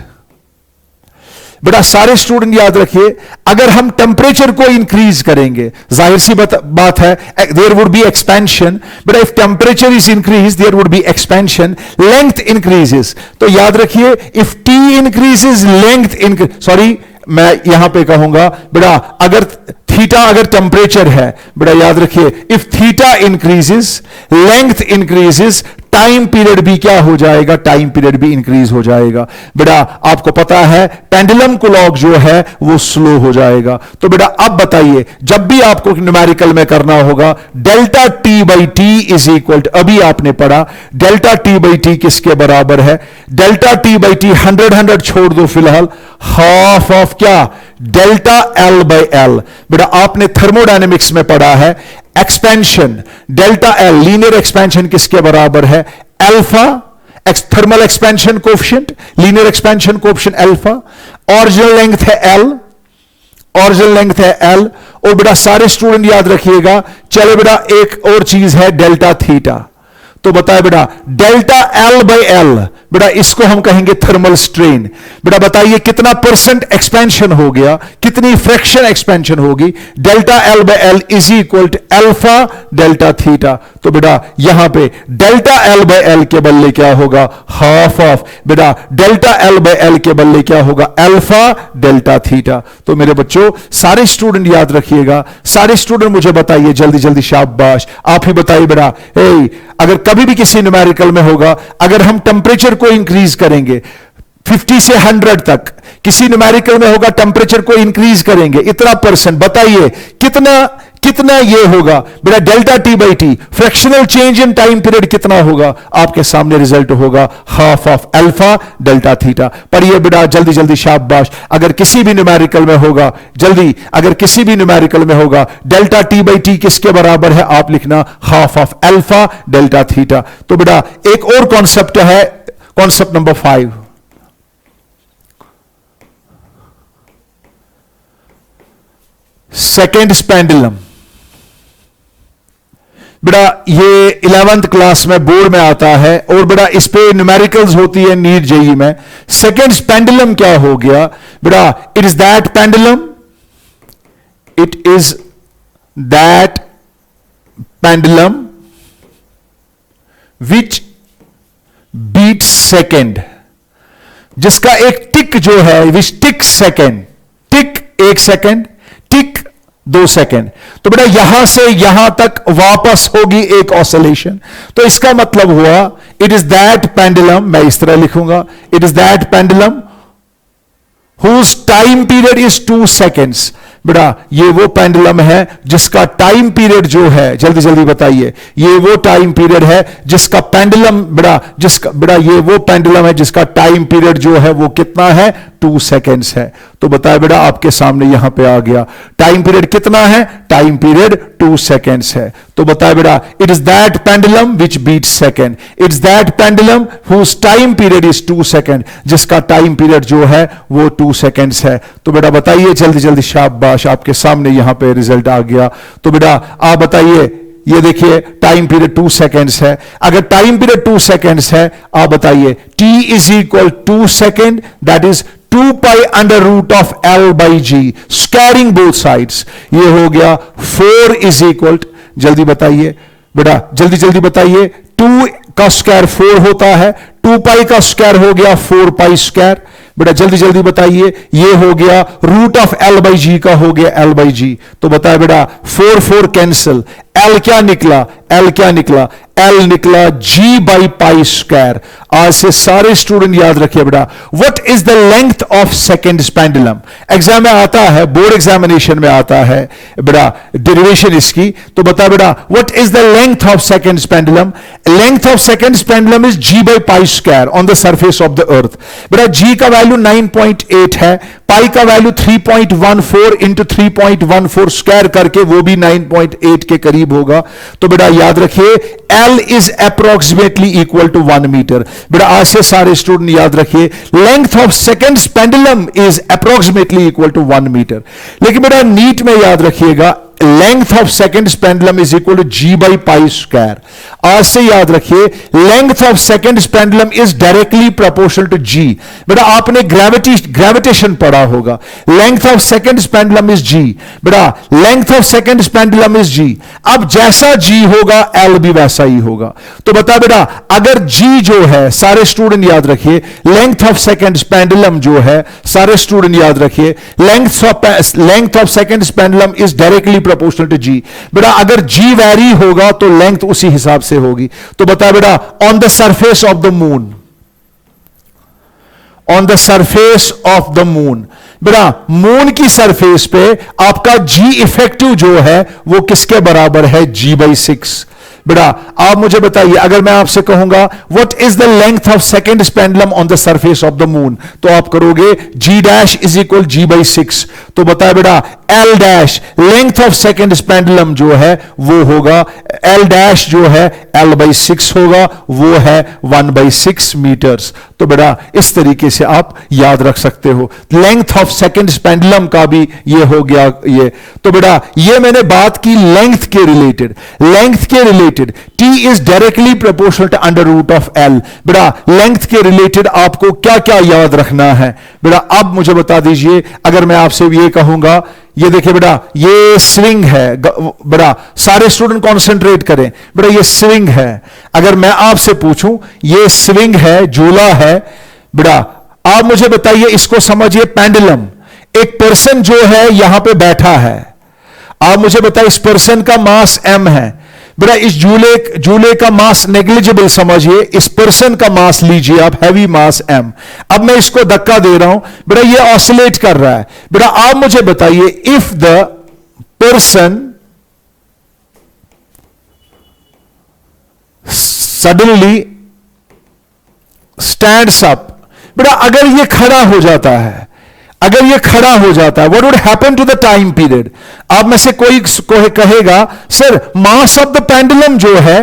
बेटा सारे स्टूडेंट याद रखिए, अगर हम टेंपरेचर को इंक्रीज करेंगे जाहिर सी बात है देयर वुड बी एक्सपेंशन। बेटा if temperature is increase their would be expansion, length increases. तो याद रखिए if T increases length increase, sorry मैं यहां पे कहूंगा बेटा अगर थीटा अगर टेंपरेचर है, बेटा याद रखिए if theta increases length increases, time period भी क्या हो जाएगा? टाइम पीरियड भी इंक्रीज हो जाएगा। बेटा आपको पता है पेंडुलम क्लॉक जो है वो स्लो हो जाएगा। तो बेटा अब बताइए जब भी आपको न्यूमेरिकल में करना होगा delta T by T is equal to, अभी आपने पढ़ा डेल्टा टी बाई टी किसके बराबर है? डेल्टा टी बाई टी 100 छोड़ दो फिलहाल, हाफ ऑफ क्या? Delta L by L. बेटा आपने थर्मोडायनेमिक्स में पढ़ा है expansion, delta L linear expansion किसके बराबर है? Alpha, thermal expansion coefficient, linear expansion coefficient alpha, original length है एल, ओरिजिनल लेंथ है एल। और बेटा सारे स्टूडेंट याद रखिएगा, चलो बेटा एक और चीज है डेल्टा थीटा। तो बताए बेटा डेल्टा एल बाई एल, बेटा इसको हम कहेंगे थर्मल स्ट्रेन। बेटा बताइए कितना परसेंट एक्सपेंशन हो गया, कितनी फ्रैक्शन एक्सपेंशन होगी? Delta L by L is equal to alpha delta theta. तो बेटा यहां पे डेल्टा एल बाई एल के बदले क्या होगा? हाफ ऑफ बेटा डेल्टा एल बाई एल के बदले क्या होगा? Alpha delta theta. तो मेरे बच्चों सारे स्टूडेंट याद रखिएगा, सारे स्टूडेंट मुझे बताइए जल्दी जल्दी, शाबाश आप ही बताइए बेटा, अगर कभी भी किसी न्यूमेरिकल में होगा अगर हम टेंपरेचर को इंक्रीज करेंगे 50 से 100 तक, किसी न्यूमेरिकल में होगा टेंपरेचर को इंक्रीज करेंगे इतना परसेंट, बताइए कितना ये होगा? बेटा delta T by T, fractional change in time period कितना होगा? आपके सामने रिजल्ट होगा half of alpha delta theta. पर ये बेटा जल्दी जल्दी, शाबाश, अगर किसी भी न्यूमेरिकल में होगा जल्दी, अगर किसी भी न्यूमेरिकल में होगा डेल्टा टी बाई टी किसके बराबर है? आप लिखना half of alpha delta theta. तो बेटा एक और कॉन्सेप्ट है, कॉन्सेप्ट नंबर 5, सेकेंड पेंडुलम। बेटा ये 11th क्लास में बोर्ड में आता है और बेटा इस पे न्यूमेरिकल्स होती है नीट जेई में। सेकेंड पेंडुलम क्या हो गया? बेटा it is that pendulum, it is that pendulum which beat second, जिसका एक टिक जो है which tick second, tick 1 second, tick 2 second. तो बेटा यहां से यहां तक वापस होगी एक ऑसिलेशन। तो इसका मतलब हुआ इट इज दैट पेंडुलम, मैं इस तरह लिखूंगा, it is that pendulum whose time period is 2 seconds. बेटा ये वो पेंडुलम है जिसका टाइम पीरियड जो है, जल्दी जल्दी बताइए, ये वो टाइम पीरियड है जिसका पेंडुलम बेटा ये वो पेंडुलम है जिसका टाइम पीरियड जो है वो कितना है? 2 सेकेंड्स है। तो बताए बेटा आपके सामने यहां पे आ गया। टाइम पीरियड कितना है? टाइम पीरियड 2 सेकेंड्स है। तो बताए बेटा it is that pendulum which beat second, it's that pendulum whose time period is 2 second, जिसका टाइम पीरियड जो है वो 2 सेकेंड्स है। तो बेटा बताइए जल्दी जल्दी, शाबाश, आपके सामने यहां पे रिजल्ट आ गया। तो बेटा आप बताइए, ये देखिए टाइम पीरियड 2 सेकेंड्स है। अगर टाइम पीरियड 2 सेकेंड्स है, आप बताइए t is equal 2 second, that is 2 pi under root of L by G, squaring both sides. ये हो गया 4 इज इक्वल, जल्दी बताइए बेटा, जल्दी जल्दी बताइए, 2 का स्क्वायर 4 होता है, 2 पाई का स्क्वायर हो गया 4 पाई स्क्वायर। बेटा जल्दी जल्दी बताइए, ये हो गया रूट ऑफ L बाई जी का हो गया L बाई जी। तो बताए बेटा 4 4 कैंसिल, L क्या निकला? L क्या निकला? L निकला G बाई पाई स्क्वायर। आज से सारे स्टूडेंट याद रखिए बेटा, what is the length of second pendulum? Exam में आता है, बोर्ड एग्जामिनेशन में आता है बेटा डेरिवेशन इसकी। तो बता बेटा what is the length of second pendulum? Length of second pendulum is G by pi square on the surface of the earth. बेटा G का वैल्यू 9.8 है, पाई का वैल्यू 3.14 इंटू 3.14 स्क्वायर करके वो भी 9.8 के करीब होगा। तो बेटा याद रखिए L is approximately equal to 1 metre. बेटा आज से सारे स्टूडेंट याद रखिए length of second pendulum is approximately equal to 1 metre. लेकिन बेटा नीट में याद रखिएगा length of second pendulum is equal to G by pi square. आज से याद रखिए length of second pendulum is directly proportional to G। बेटा आपने ग्रेविटेशन पढ़ा होगा, length of second pendulum is G। बेटा length of second pendulum is G। अब जैसा G होगा L भी वैसा ही होगा। तो बता बेटा अगर G जो है, सारे स्टूडेंट याद रखिए, लेंथ ऑफ सेकेंड पेंडुलम जो है, सारे स्टूडेंट याद रखिए, length of second pendulum is directly proportional to G। बेटा अगर G वैरी होगा तो लेंथ उसी हिसाब से होगी। तो बता बेटा on the surface of the moon, on the surface of the moon, बेटा मून की सरफेस पे आपका G इफेक्टिव जो है वो किसके बराबर है? G by 6। बेटा आप मुझे बताइए, अगर मैं आपसे कहूंगा what is the length of second pendulum on the surface of the moon, तो आप करोगे G dash is equal G by 6। तो बताए बेटा L dash length of second pendulum जो है वो होगा, L डैश जो है L बाई 6 होगा, वो है 1 बाई 6 मीटर्स। तो बेटा इस तरीके से आप याद रख सकते हो, लेंथ ऑफ सेकेंड पेंडुलम का भी ये हो गया ये। तो बेटा ये मैंने बात की लेंथ के रिलेटेड, लेंथ के related T is directly proportional to under root of L। बेटा लेंथ के रिलेटेड आपको क्या क्या याद रखना है? बेटा अब मुझे बता दीजिए, अगर मैं आपसे ये कहूंगा, ये देखिए बेटा ये स्विंग है, बेटा सारे स्टूडेंट कॉन्सेंट्रेट करें, बेटा ये स्विंग है। अगर मैं आपसे पूछूं ये स्विंग है, झूला है, बेटा आप मुझे बताइए इसको समझिए पेंडुलम। एक पर्सन जो है यहां पे बैठा है, आप मुझे बताइए इस पर्सन का मास m है। बेटा इस झूले का मास नेग्लिजिबल समझिए, इस पर्सन का मास लीजिए आप, हैवी मास m। अब मैं इसको धक्का दे रहा हूं, बेटा ये ऑसिलेट कर रहा है। बेटा आप मुझे बताइए if the person suddenly stands up, बेटा अगर ये खड़ा हो जाता है, अगर ये खड़ा हो जाता है, what would happen to the time period? आप में से कोई कहेगा sir mass of the pendulum जो है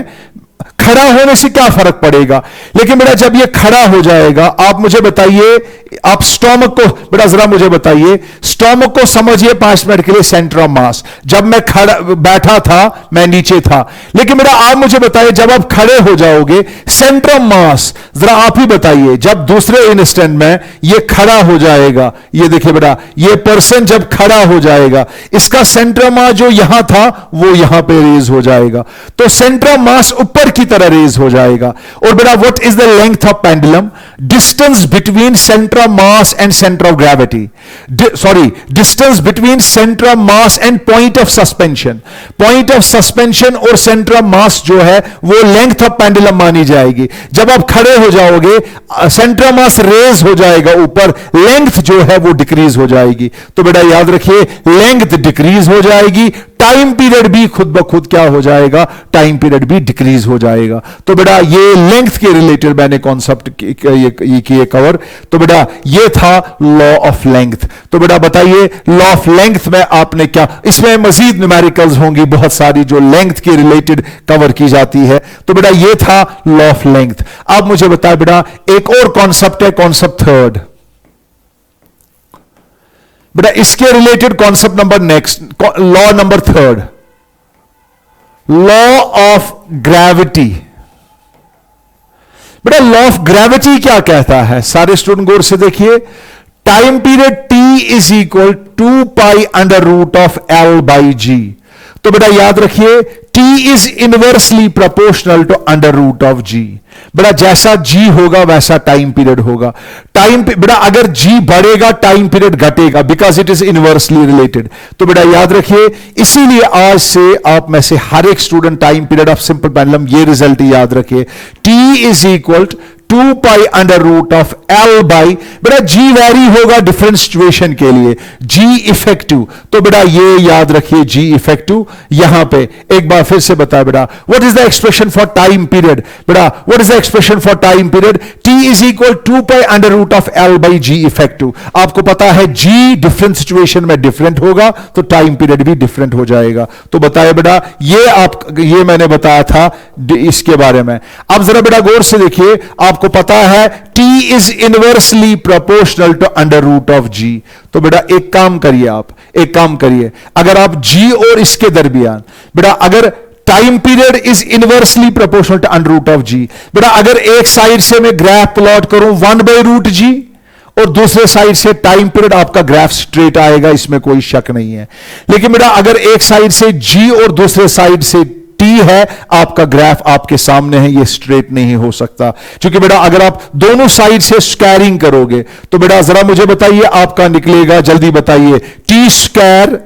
खड़ा होने से क्या फर्क पड़ेगा? लेकिन बेटा जब ये खड़ा हो जाएगा, आप मुझे बताइए, आप स्टोमक को, बेटा जरा मुझे बताइए, स्टोमक को समझिए 5 मिनट के लिए सेंटर ऑफ मास। जब मैं खड़ा बैठा था मैं नीचे था, लेकिन बेटा आप मुझे बताइए जब आप खड़े हो जाओगे सेंटर ऑफ मास, जरा आप ही बताइए, जब दूसरे इंस्टेंट में ये खड़ा हो जाएगा, ये देखिए बेटा ये पर्सन जब खड़ा हो जाएगा, इसका सेंटर ऑफ मास जो यहां था वो यहां पे रेज हो जाएगा, तो सेंटर ऑफ मास ऊपर की तरह रेज हो जाएगा। और बेटा what is the length of pendulum? Distance between centre of mass and centre of gravity, sorry distance between centre of mass and point of suspension. Point of suspension और centre of mass जो है वो length of pendulum मानी जाएगी। जब आप खड़े हो जाओगे सेंटर ऑफ मास रेज हो जाएगा ऊपर, लेंथ जो है वो डिक्रीज हो जाएगी। तो बेटा याद रखिए लेंथ डिक्रीज हो जाएगी, टाइम पीरियड भी खुद ब खुद क्या हो जाएगा, टाइम पीरियड भी डिक्रीज हो जाएगा। तो बेटा ये लेंथ के रिलेटेड मैंने कॉन्सेप्ट किए कवर। तो बेटा ये था लॉ ऑफ लेंथ। तो बेटा बताइए लॉ ऑफ लेंथ में आपने क्या, इसमें मजीद न्यूमेरिकल्स होंगी बहुत सारी जो लेंथ के रिलेटेड कवर की जाती है। तो बेटा ये था लॉ ऑफ लेंथ। अब मुझे बताए बेटा एक और कॉन्सेप्ट है, कॉन्सेप्ट थर्ड। बेटा इसके related concept number next, law number third, law of gravity. बेटा लॉ ऑफ ग्रेविटी क्या कहता है, सारे स्टूडेंट गौर से देखिए। Time period T is equal 2 pi under root of L by G. तो बेटा याद रखिए T is inversely proportional to under root of G। बेटा जैसा G होगा वैसा टाइम पीरियड होगा। बेटा अगर G बढ़ेगा टाइम पीरियड घटेगा, because it is inversely related. तो बेटा याद रखिए, इसीलिए आज से आप में से हर एक student time period of simple pendulum ये रिजल्ट याद रखिए, T is equal 2 pi under root of L by, बेटा जी वैरी होगा डिफरेंट सिचुएशन के लिए, जी इफेक्टिव। तो बेटा ये याद रखिए जी इफेक्टिव। यहां पे एक बार फिर से बता बेटा, what is the expression for time period. बेटा what is the expression for time period, T is equal 2 pi under root of L by G effective. आपको पता है जी डिफरेंट सिचुएशन में डिफरेंट होगा तो टाइम पीरियड भी different हो जाएगा। तो बताया बेटा ये मैंने बताया था इसके बारे में। अब जरा बेटा गौर से देखिए, आपको पता है T is inversely proportional to under root of G। तो बेटा एक काम करिए, अगर आप G और इसके दरमियान, बेटा अगर time period is inversely proportional to under root of G, बेटा अगर एक साइड से मैं ग्राफ प्लॉट करूं 1 बाई रूट G और दूसरे साइड से टाइम पीरियड, आपका ग्राफ स्ट्रेट आएगा, इसमें कोई शक नहीं है। लेकिन बेटा अगर एक साइड से G और दूसरे साइड से T है, आपका ग्राफ आपके सामने है, ये स्ट्रेट नहीं हो सकता। क्योंकि बेटा अगर आप दोनों साइड से स्क्वायरिंग करोगे तो बेटा जरा मुझे बताइए आपका निकलेगा, जल्दी बताइए, T square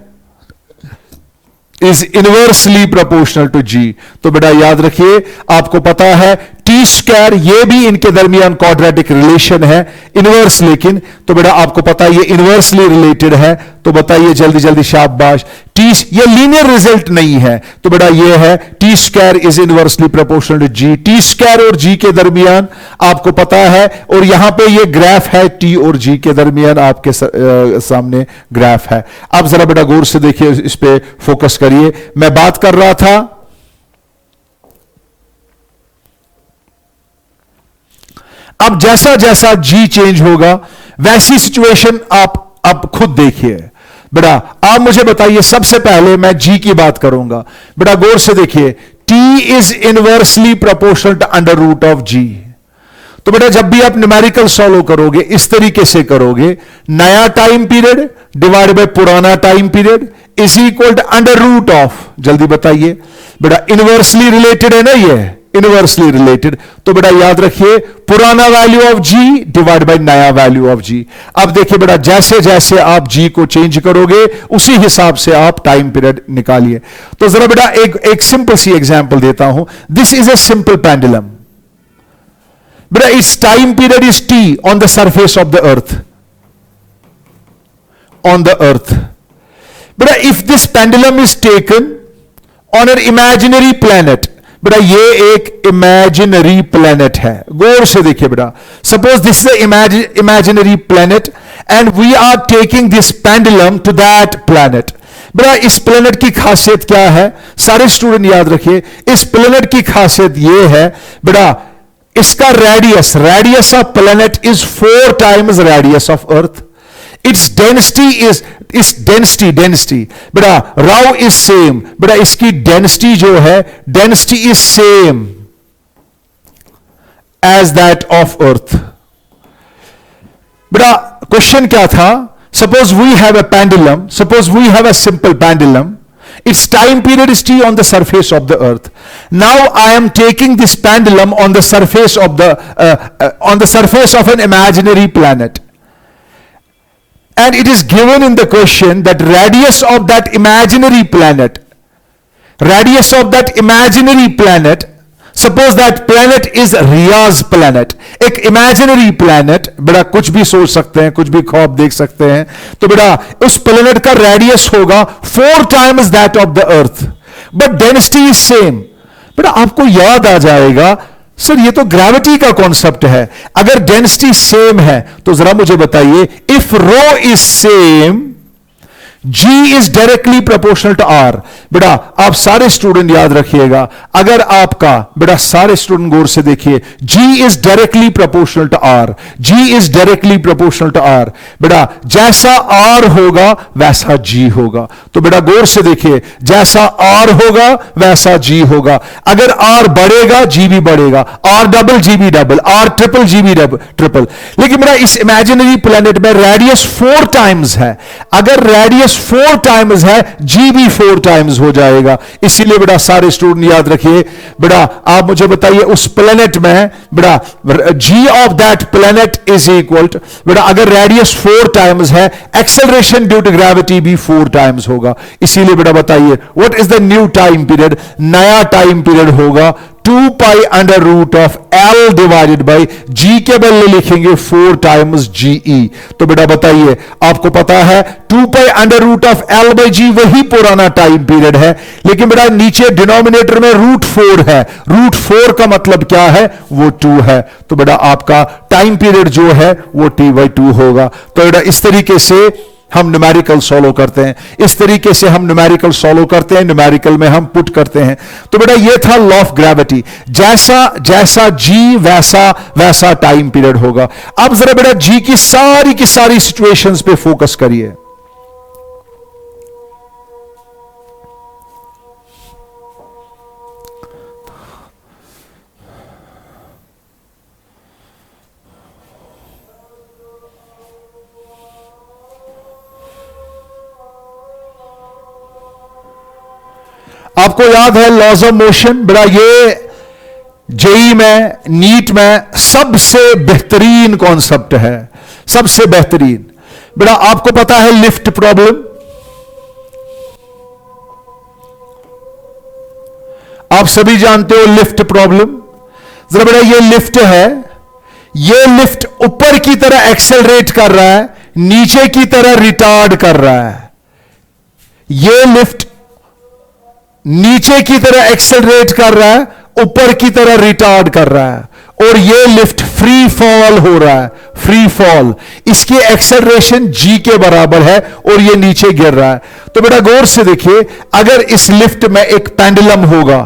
is inversely proportional to G। तो बेटा याद रखिए, आपको पता है टी स्क्वायर, ये भी इनके दरमियान क्वाड्रेटिक रिलेशन है, इनवर्स लेकिन। तो बेटा आपको पता है ये इनवर्सली रिलेटेड है। तो बताइए जल्दी जल्दी, शाबाश। टी ये लीनियर रिजल्ट नहीं है, तो बेटा ये है T square is inversely proportional to G। T square और G के दरमियान आपको पता है, और यहां पे ये ग्राफ है T और G के दरमियान आपके सामने ग्राफ है। अब जरा बेटा गौर से देखिए, इस पे फोकस करिए। मैं बात कर रहा था अब जैसा जैसा G चेंज होगा वैसी सिचुएशन आप अब खुद देखिए। बेटा आप मुझे बताइए, सबसे पहले मैं G की बात करूंगा। बेटा गौर से देखिए, T is inversely proportional to under root of G। तो बेटा जब भी आप न्यूमेरिकल सॉल्व करोगे इस तरीके से करोगे, नया टाइम पीरियड डिवाइड बाय पुराना time period is equal to under root of, जल्दी बताइए। बेटा इनवर्सली रिलेटेड है ना, ये इनवर्सली रिलेटेड। तो बेटा याद रखिए, पुराना value of G divide by नया वैल्यू ऑफ G। अब देखिए बेटा, जैसे जैसे आप G को चेंज करोगे उसी हिसाब से आप टाइम पीरियड निकालिए। तो जरा बेटा एक सिंपल सी एग्जांपल देता हूं। This is a simple pendulum. बेटा its time period is T on the surface of the earth, on the earth. बेटा if this pendulum is taken on an imaginary planet, बेटा ये एक इमेजिनरी प्लैनेट है, गौर से देखिए बेटा। Suppose this is imaginary planet and we are taking this pendulum to that planet. बेटा इस प्लैनेट की खासियत क्या है, सारे स्टूडेंट याद रखिए, इस प्लैनेट की खासियत ये है बेटा, इसका radius of planet is 4 times radius of earth. Its density बेटा राउ इज सेम। बेटा इसकी डेंसिटी जो है, density is same as that of earth. बेटा क्वेश्चन क्या था, suppose we have a simple pendulum, its time period is T on the surface of the earth. Now I am taking this pendulum on the surface of an imaginary planet, and it is given in the question that radius of that imaginary planet, suppose that planet is Riya's planet, एक imaginary planet, बेटा कुछ भी सोच सकते हैं, कुछ भी ख्वाब देख सकते हैं। तो बेटा उस planet का रेडियस होगा 4 times that of the earth, but density is same. बेटा आपको याद आ जाएगा, सर ये तो ग्रेविटी का कॉन्सेप्ट है, अगर डेंसिटी सेम है तो जरा मुझे बताइए, if rho is same, G is directly proportional to R. बेटा आप सारे स्टूडेंट याद रखिएगा, अगर आपका, बेटा सारे स्टूडेंट गौर से देखिए, G is directly proportional to R. G is directly proportional to R. बेटा जैसा R होगा वैसा G होगा. तो बेटा गौर से देखिए, जैसा R होगा वैसा G होगा. अगर R बढ़ेगा G भी बढ़ेगा, R डबल G भी डबल, R ट्रिपल G भी ट्रिपल. लेकिन बेटा इस इमेजिनरी प्लेनेट में रेडियस 4 टाइम्स है, अगर रेडियस 4 टाइम्स है, G भी 4 टाइम्स हो जाएगा. इसीलिए बेटा सारे स्टूडेंट याद रखिए, बेटा आप मुझे बताइए उस प्लेनेट में, बेटा G of that planet is equal to, बेटा अगर रेडियस 4 टाइम्स है, एक्सेलरेशन ड्यू टू ग्रेविटी भी 4 टाइम्स होगा. इसीलिए बेटा बताइए what is the new time period. नया टाइम पीरियड होगा 2 pi under root of L divided by G के बदले लिखेंगे 4 टाइम्स GE. तो बेटा बताइए, आपको पता है 2 pi under root of L by G वही पुराना टाइम पीरियड है, लेकिन बेटा नीचे डिनोमिनेटर में रूट 4 है. रूट 4 का मतलब क्या है, वो 2 है. तो बेटा आपका टाइम पीरियड जो है वो T/2 होगा. तो बेटा इस तरीके से हम न्यूमेरिकल सॉल्व करते हैं, इस तरीके से हम न्यूमेरिकल सॉल्व करते हैं, न्यूमेरिकल में हम पुट करते हैं. तो बेटा ये था लॉ ऑफ ग्रेविटी, जैसा जैसा G वैसा वैसा टाइम पीरियड होगा. अब जरा बेटा G की सारी सिचुएशंस पे फोकस करिए. आपको याद है लॉज ऑफ मोशन, बेटा ये जेई में, नीट में सबसे बेहतरीन कॉन्सेप्ट है, सबसे बेहतरीन. बेटा आपको पता है लिफ्ट प्रॉब्लम, आप सभी जानते हो लिफ्ट प्रॉब्लम. जरा बेटा ये लिफ्ट है, ये लिफ्ट ऊपर की तरह एक्सेलरेट कर रहा है, नीचे की तरह रिटार्ड कर रहा है. ये लिफ्ट नीचे की तरह एक्सेलरेट कर रहा है, ऊपर की तरह रिटार्ड कर रहा है, और ये लिफ्ट फ्री फॉल हो रहा है. फ्री फॉल, इसकी एक्सेलरेशन G के बराबर है और ये नीचे गिर रहा है. तो बेटा गौर से देखिए, अगर इस लिफ्ट में एक पेंडुलम होगा,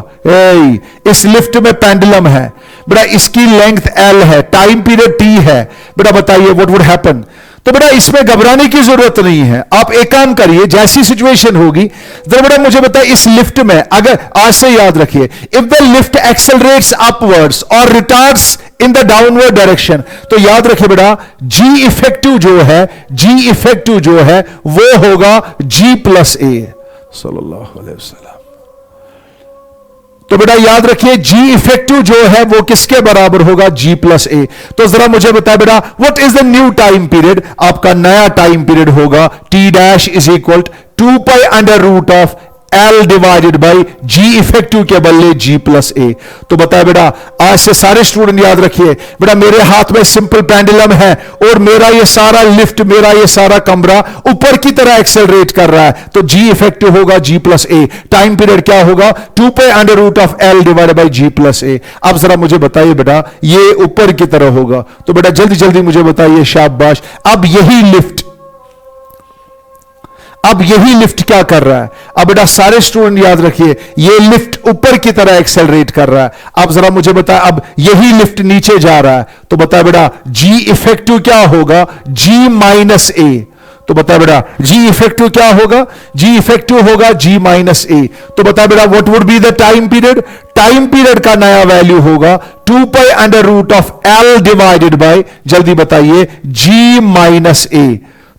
इस लिफ्ट में पेंडुलम है, बेटा इसकी लेंथ L है, टाइम पीरियड T है. बेटा बताइए व्हाट वुड हैपन. तो बेटा इसमें घबराने की जरूरत नहीं है. आप एक काम करिए, जैसी सिचुएशन होगी, जरा बेटा मुझे बताइए इस लिफ्ट में, अगर आज से याद रखिए, if the lift accelerates upwards और retards in the downward direction, तो याद रखिए बेटा G इफेक्टिव जो है, G इफेक्टिव जो है वो होगा G प्लस A सल्लल्लाहु अलैहि वसल्लम. तो बेटा याद रखिए G इफेक्टिव जो है वो किसके बराबर होगा, G प्लस A. तो जरा मुझे बताए बेटा what is the new time period. आपका नया टाइम पीरियड होगा T dash is equal 2 pi under root of L divided by G effective के बदले G प्लस A. तो बताए बेटा आज से सारे स्टूडेंट याद रखिए, बेटा मेरे हाथ में सिंपल पेंडुलम है और मेरा ये सारा लिफ्ट, मेरा ये सारा कमरा ऊपर की तरह एक्सेलरेट कर रहा है, तो G इफेक्टिव होगा G plus A. Time period क्या होगा, 2 pi under root of L divided by G plus A. अब जरा मुझे बताइए बेटा ये ऊपर की तरह होगा, तो बेटा जल्दी जल्दी मुझे बताइए, शाबाश. अब यही लिफ्ट क्या कर रहा है. अब बेटा सारे स्टूडेंट याद रखिए, ये लिफ्ट ऊपर की तरह एक्सेलरेट कर रहा है. अब जरा मुझे बता, अब यही लिफ्ट नीचे जा रहा है, तो बता बेटा G इफेक्टिव क्या होगा, G माइनस A. तो बता बेटा G इफेक्टिव क्या होगा, G इफेक्टिव होगा G माइनस A. तो बता बेटा what would be the time period. Time period का नया वैल्यू होगा 2 pi under root of L divided by, जल्दी बताइए, G माइनस A.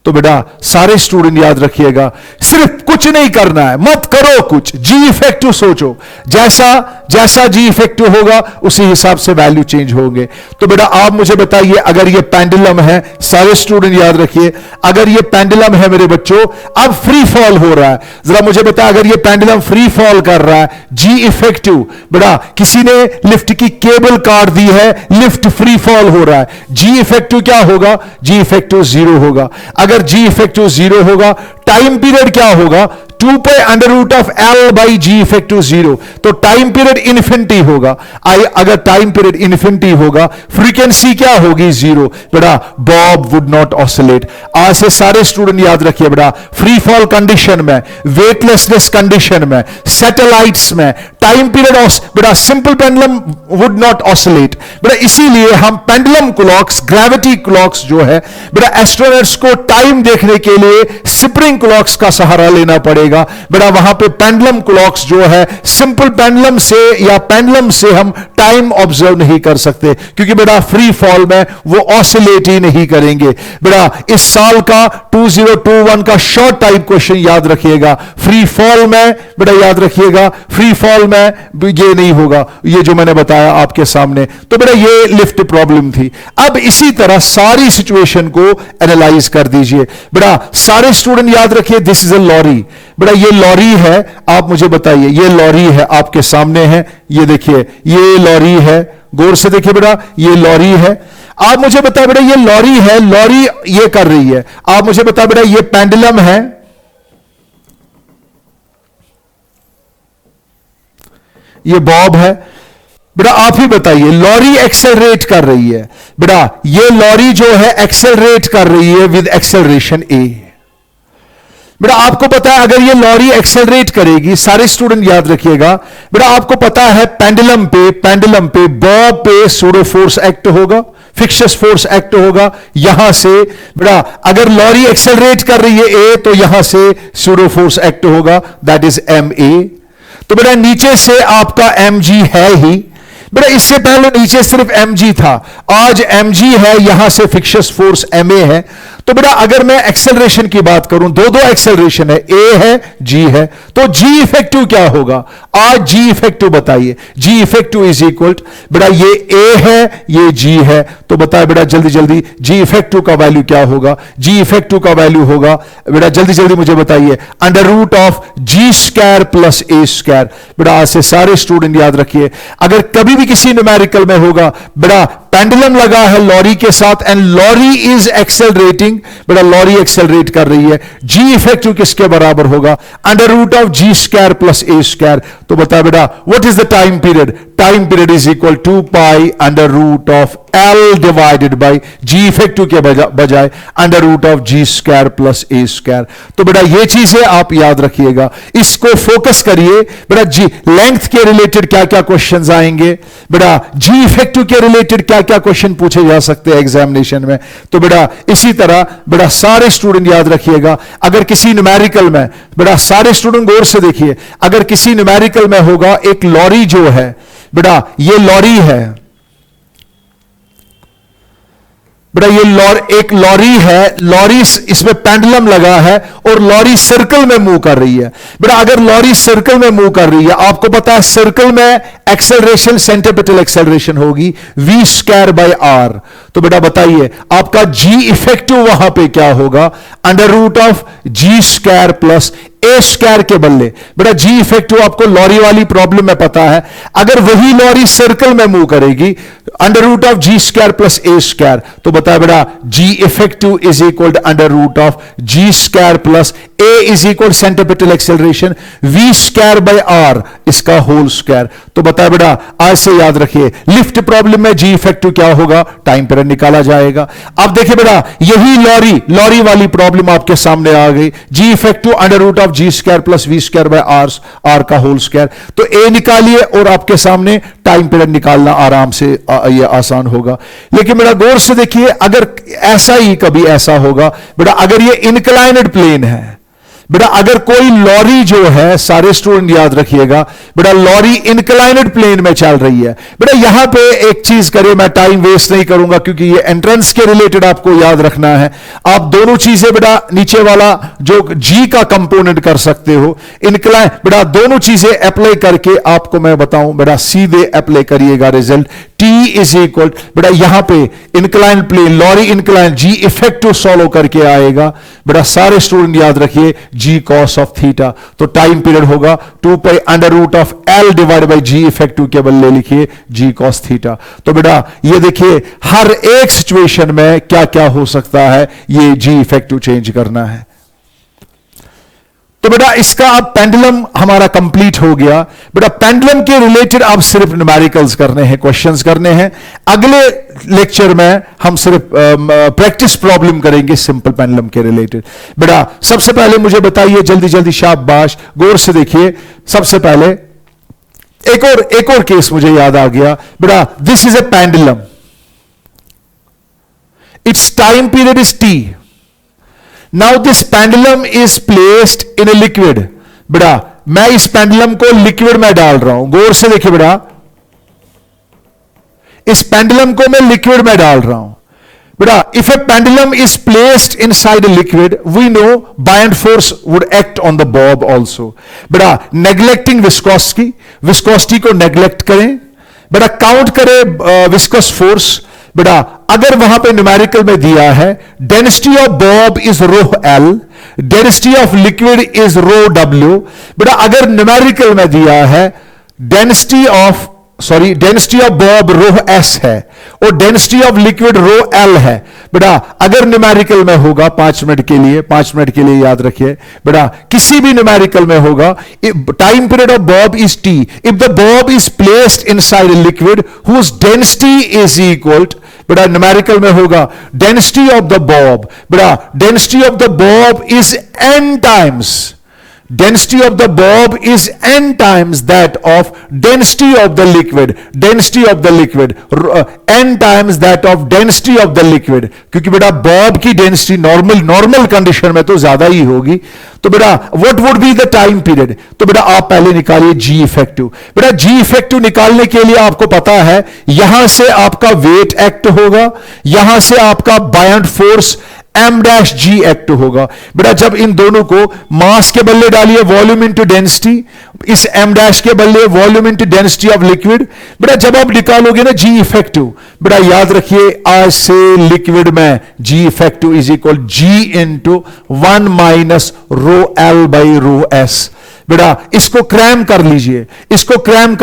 तो बेटा सारे स्टूडेंट याद रखिएगा, सिर्फ कुछ नहीं करना है, मत करो कुछ, G इफेक्टिव सोचो, जैसा G इफेक्टिव होगा उसी हिसाब से वैल्यू चेंज होंगे. तो बेटा आप मुझे बताइए, अगर ये पेंडुलम है, सारे स्टूडेंट याद रखिए, अगर ये पेंडुलम है मेरे बच्चों, अब फ्री फॉल हो रहा है. जरा मुझे बता, अगर ये पेंडुलम फ्री फॉल कर रहा है, G इफेक्टिव, बेटा किसी ने लिफ्ट की केबल काट दी है, लिफ्ट फ्री फॉल हो रहा है, G इफेक्टिव क्या होगा, G इफेक्टिव 0 होगा. अगर G इफेक्टिव 0 होगा, टाइम पीरियड क्या होगा, 2 pi under root of L by G effective 0, तो टाइम पीरियड इन्फिनिटी होगा। अगर टाइम पीरियड इन्फिनिटी होगा, फ्रीक्वेंसी क्या होगी? 0। बेटा बॉब वुड नॉट ऑसिलेट। आज से सारे स्टूडेंट याद रखिए बेटा, फ्री फॉल कंडीशन में, वेटलेसनेस कंडीशन में, सैटेलाइट्स में टाइम पीरियड बेटा simple pendulum would not oscillate. बेटा इसीलिए हम पेंडुलम क्लॉक्स, ग्रेविटी क्लॉक्स जो है बेटा, एस्ट्रोनॉट्स को टाइम देखने के लिए स्प्रिंग क्लॉक्स का सहारा लेना पड़ेगा। बेटा वहां पे पेंडुलम क्लॉक्स जो है, सिंपल पेंडुलम से या पेंडुलम से हम टाइम ऑब्जर्व नहीं कर सकते, क्योंकि बेटा फ्री फॉल में वो ऑसिलेट ही नहीं करेंगे। बेटा इस साल का 2021 का शॉर्ट टाइप क्वेश्चन याद रखिएगा, फ्री फॉल में बेटा याद रखिएगा, फ्री फॉल में ये नहीं होगा, ये जो मैंने बताया आपके सामने। तो बेटा ये लिफ्ट प्रॉब्लम थी। अब इसी तरह सारी सिचुएशन को एनालाइज कर दीजिए। बेटा सारे स्टूडेंट याद रखिए, दिस इज अ लॉरी। बेटा ये लॉरी है, आप मुझे बताइए, ये लॉरी है आपके सामने है, ये देखिए ये लॉरी है, गौर से देखिए बेटा ये लॉरी है। आप मुझे बताइए बेटा ये लॉरी है, लॉरी ये कर रही है। आप मुझे बताइए बेटा ये पेंडुलम है, ये बॉब है। बेटा आप ही बताइए, लॉरी एक्सेलरेट कर रही है। बेटा ये लॉरी जो है एक्सेलरेट कर रही है विद एक्सेलरेशन ए। बेटा आपको पता है अगर ये लॉरी एक्सेलरेट करेगी, सारे स्टूडेंट याद रखिएगा बेटा, आपको पता है पेंडुलम पे बॉब पे सूडो फोर्स एक्ट होगा, फिक्सियस फोर्स एक्ट होगा। यहां से बेटा अगर लॉरी एक्सेलरेट कर रही है ए, तो यहां से सूडो फोर्स एक्ट होगा, दैट इज एम ए। तो बेटा नीचे से आपका एम जी है ही। बेटा इससे पहले नीचे सिर्फ एम जी था, आज एम जी है, यहां से फिक्सियस फोर्स एम ए है। तो बेटा अगर मैं एक्सेलरेशन की बात करूं, दो एक्सेलरेशन है, ए है जी है, तो जी इफेक्टिव क्या होगा? आज जी इफेक्टिव बताइए। जी इफेक्टिव इज इक्वल, बेटा ये ए है, ये जी है, तो बताए बेटा जल्दी जल्दी जी इफेक्टिव का वैल्यू क्या होगा? जी इफेक्टिव का वैल्यू होगा बेटा जल्दी जल्दी मुझे बताइए, under root of G square plus A square. बेटा आज से सारे स्टूडेंट याद रखिए, अगर कभी भी किसी न्यूमेरिकल में होगा बेटा पेंडुलम लगा है लॉरी के साथ एंड लॉरी इज एक्सेलरेटिंग, बेटा लॉरी एक्सेलरेट कर रही है, जी इफेक्टिव किसके बराबर होगा? Under root of G square plus A square. तो बता बेटा what is the time period? Time period is equal 2 pi under root of L divided by G effective के बजाय under root of G square plus A square. तो बेटा ये चीजें आप याद रखिएगा, इसको फोकस करिए। बेटा जी लेंथ के रिलेटेड क्या क्या क्वेश्चंस आएंगे, बेटा जी इफेक्टिव के रिलेटेड क्या क्या क्वेश्चन पूछे जा सकते हैं एग्जामिनेशन में। तो बेटा इसी तरह बेटा सारे स्टूडेंट याद रखिएगा, अगर किसी न्यूमेरिकल में, बेटा सारे स्टूडेंट गौर से देखिए, अगर किसी न्यूमेरिकल में होगा एक लॉरी जो है, बेटा ये लॉरी है, बेटा ये एक लॉरी है, लॉरी इसमें पेंडुलम लगा है और लॉरी सर्कल में मूव कर रही है। बेटा अगर लॉरी सर्कल में मूव कर रही है, आपको पता है सर्कल में एक्सेलरेशन सेंट्रीपिटल एक्सेलरेशन होगी v स्क्वायर बाय आर। तो बेटा बताइए आपका g इफेक्टिव वहां पे क्या होगा? Under root of G square plus A square के बदले। बेटा जी इफेक्टिव आपको लॉरी वाली प्रॉब्लम में पता है, अगर वही लॉरी सर्कल में मूव करेगी under root of G square plus A square, तो बता बेटा G effective is equal to under root of G square plus A is equal centripetal acceleration V square by R, इसका whole square. तो बता बेटा आज से याद रखिए, लिफ्ट प्रॉब्लम में जी इफेक्टिव क्या होगा? टाइम पीरियड निकाला जाएगा। अब देखिए बेटा यही लॉरी वाली प्रॉब्लम आपके सामने आ गई, G effective under root of G square plus V square by R का होल स्क्वायर। तो ए निकालिए और आपके सामने टाइम पीरियड निकालना आराम से ये आसान होगा। लेकिन बेटा गौर से देखिए, अगर ऐसा ही कभी ऐसा होगा बेटा, अगर ये इंक्लाइनेड प्लेन है, बेटा अगर कोई लॉरी जो है, सारे स्टूडेंट याद रखिएगा बेटा लॉरी इंक्लाइनेड प्लेन में चल रही है। बेटा यहां पे एक चीज करिए, मैं टाइम वेस्ट नहीं करूंगा क्योंकि ये एंट्रेंस के रिलेटेड आपको याद रखना है। आप दोनों चीजें बेटा नीचे वाला जो जी का कंपोनेंट कर सकते हो, इंक्लाइन बेटा दोनों चीजें अप्लाई करके आपको मैं बताऊं, बेटा सीधे अप्लाई करिएगा रिजल्ट। टी इज इक्वल बेटा यहां पे incline plane lorry incline G effective solve करके आएगा। बेटा सारे स्टूडेंट याद रखिए जी कॉस ऑफ थीटा, तो टाइम पीरियड होगा 2 pi under root of L divide by G effective के बदले लिखिए जी कॉस थीटा। तो बेटा ये देखिए हर एक सिचुएशन में क्या क्या हो सकता है, ये जी इफेक्टिव चेंज करना है। तो बेटा इसका अब पेंडुलम हमारा कंप्लीट हो गया। बेटा पेंडुलम के रिलेटेड अब सिर्फ न्यूमेरिकल्स करने हैं, क्वेश्चंस करने हैं। अगले लेक्चर में हम सिर्फ प्रैक्टिस प्रॉब्लम करेंगे सिंपल पेंडुलम के रिलेटेड। बेटा सबसे पहले मुझे बताइए, जल्दी जल्दी, शाबाश, गौर से देखिए। सबसे पहले एक और केस मुझे याद आ गया। बेटा this is a pendulum, it's time period is T. Now this pendulum is placed in a liquid. बेटा मैं इस पेंडुलम को लिक्विड में डाल रहा हूं, गौर से देखिए बेटा, इस पेंडुलम को मैं लिक्विड में डाल रहा हूं। बेटा if a pendulum is placed inside a liquid, we know buoyant force would act on the bob also. बेटा नेग्लेक्टिंग विस्कोसिटी को नेग्लेक्ट करें। बेटा काउंट करें विस्कस फोर्स। बेटा अगर वहां पे न्यूमेरिकल में दिया है density of bob is rho L, density of liquid is rho W. बेटा अगर न्यूमेरिकल में दिया है density of bob rho S है और density of liquid rho L है। बेटा अगर न्यूमेरिकल में होगा, 5 मिनट के लिए याद रखिए बेटा, किसी भी न्यूमेरिकल में होगा, time period of bob is T if the bob is placed inside a liquid whose density is equal, बेटा न्यूमेरिकल में होगा डेंसिटी ऑफ द बॉब। बेटा density of the bob is n times, density of the bob is n times that of density of the liquid, n times that of density of the liquid। क्योंकि बेटा Bob की density normal condition में तो ज्यादा ही होगी। तो बेटा what would be the time period? तो बेटा आप पहले निकालिए जी इफेक्टिव। बेटा जी इफेक्टिव निकालने के लिए आपको पता है यहां से आपका वेट एक्ट होगा, यहां से आपका बायंट फोर्स m डैश जी एक्ट होगा। बेटा जब इन दोनों को मास के बदले डालिए वॉल्यूम इनटू डेंसिटी, इस m डैश के बदले volume into density of liquid. बेटा जब आप निकालोगे ना जी इफेक्टिव, बेटा याद रखिए आज से लिक्विड में G effective is equal G into 1 minus rho L by rho S. बेटा इसको क्रैम कर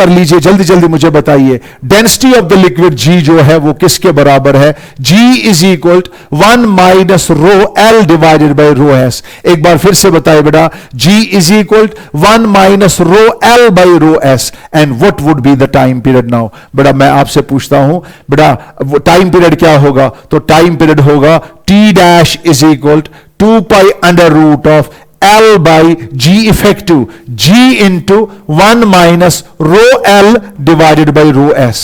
लीजिए, जल्दी जल्दी मुझे बताइए density of the liquid G जो है वो किसके बराबर है? G is equal 1 minus rho L divided by rho S. एक बार फिर से बताइए बेटा, G is equal 1 minus rho L by rho S. And what would be the time period now? बेटा मैं आपसे पूछता हूं बेटा टाइम पीरियड क्या होगा? तो टाइम पीरियड होगा T dash is equal 2 pi under root of L by G effective, G into 1 minus rho L divided by rho S।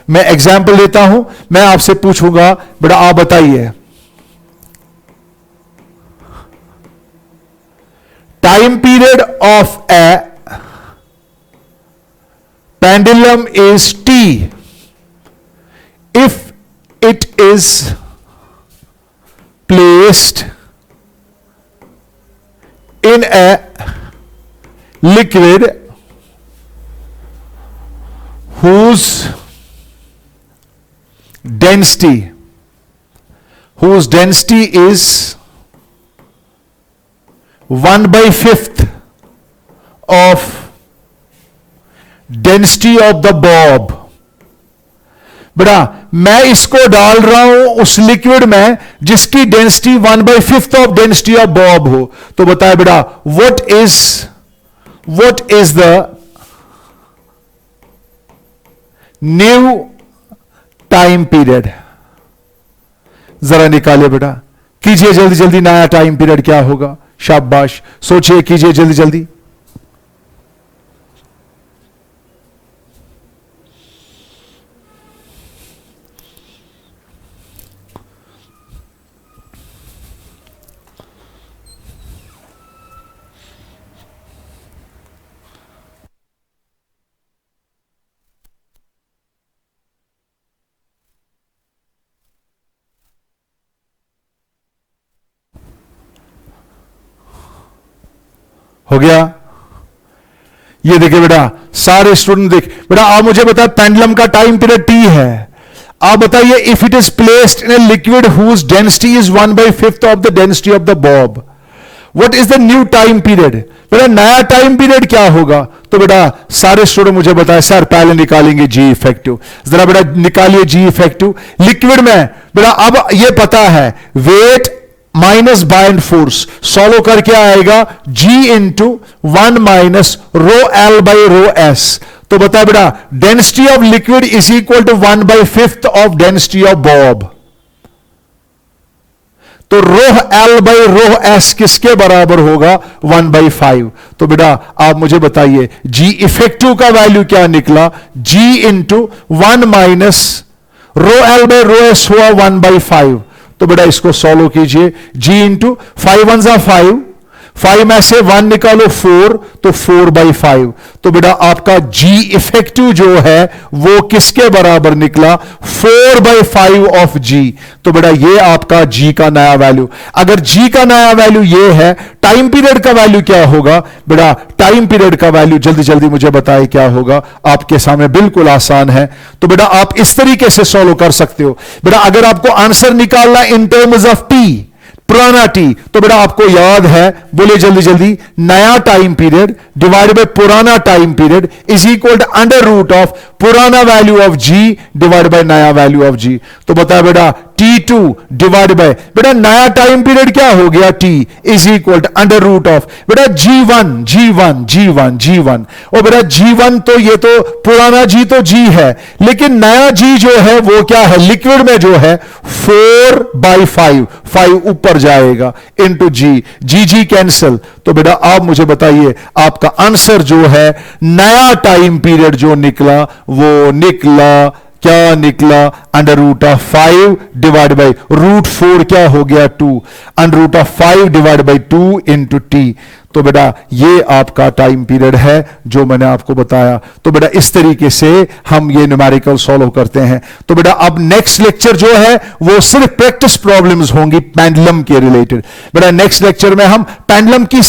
मैं एग्जाम्पल देता हूं, मैं आपसे पूछूंगा बेटा आप बताइए time period of a pendulum is T if it is placed in a liquid whose density is 1/5 of density of the bob। बेटा मैं इसको डाल रहा हूं उस लिक्विड में जिसकी density 1/5 of density of Bob हो। तो बताए बेटा what is the new time period? जरा निकालिए बेटा, कीजिए जल्दी जल्दी, नया टाइम पीरियड क्या होगा? शाबाश, सोचिए, कीजिए जल्दी जल्दी। हो गया? ये देखिए बेटा सारे स्टूडेंट देख बेटा, आप मुझे बताए पेंडुलम का टाइम पीरियड टी है। आप बताइए if it is placed in a liquid whose density is 1/5 of the density of the bob, what is the new time period? बेटा नया टाइम पीरियड क्या होगा? तो बेटा सारे स्टूडेंट मुझे बताए सर पहले निकालेंगे जी इफेक्टिव। जरा बेटा निकालिए जी इफेक्टिव। लिक्विड में बेटा अब ये पता है weight minus buoyant force, solve करके आएगा G into 1 minus rho L by rho S। तो बता बेटा, density of liquid is equal to 1/5 of density of bob. तो rho L by rho S किसके बराबर होगा? 1/5। तो बेटा आप मुझे बताइए G इफेक्टिव का वैल्यू क्या निकला? G into 1 minus rho L by rho S हुआ 1/5। तो बेटा इसको सॉल्व कीजिए, G इंटू 5 1 जा 5, 5 में से 1 निकालो 4, तो 4/5। तो बेटा आपका G इफेक्टिव जो है वो किसके बराबर निकला? 4/5 ऑफ G। तो बेटा ये आपका G का नया वैल्यू। अगर G का नया वैल्यू ये है, टाइम पीरियड का वैल्यू क्या होगा? बेटा टाइम पीरियड का वैल्यू जल्दी जल्दी मुझे बताइए क्या होगा, आपके सामने बिल्कुल आसान है। तो बेटा आप इस तरीके से सॉल्व कर सकते हो। बेटा अगर आपको आंसर निकालना इन टर्म्स ऑफ टी, पुराना टी, तो बेटा आपको याद है, बोले जल्दी जल्दी, नया टाइम पीरियड डिवाइड बाय पुराना time period is equal to under root of पुराना value of G divide by नया वैल्यू ऑफ G। तो बता बेटा T2 डिवाइड बाय, बेटा नया टाइम पीरियड क्या हो गया? T is equal to under root of बेटा G1। और बेटा G1 तो ये तो पुराना G तो G है, लेकिन नया G जो है वो क्या है? लिक्विड में जो है 4/5, 5 ऊपर जाएगा इंटू G कैंसल। तो बेटा आप मुझे बताइए आपका आंसर जो है नया टाइम पीरियड जो निकला वो निकला, क्या निकला? Under root of 5 divide by root 4 क्या हो गया? 2, under root of 5 divide by 2 into T. तो बेटा ये आपका टाइम पीरियड है जो मैंने आपको बताया। तो बेटा इस तरीके से हम ये न्यूमेरिकल सॉल्व करते हैं। तो बेटा अब नेक्स्ट लेक्चर जो है वो सिर्फ प्रैक्टिस प्रॉब्लम्स होंगी पेंडुलम के रिलेटेड। बेटा नेक्स्ट लेक्चर में हम पेंडुलम की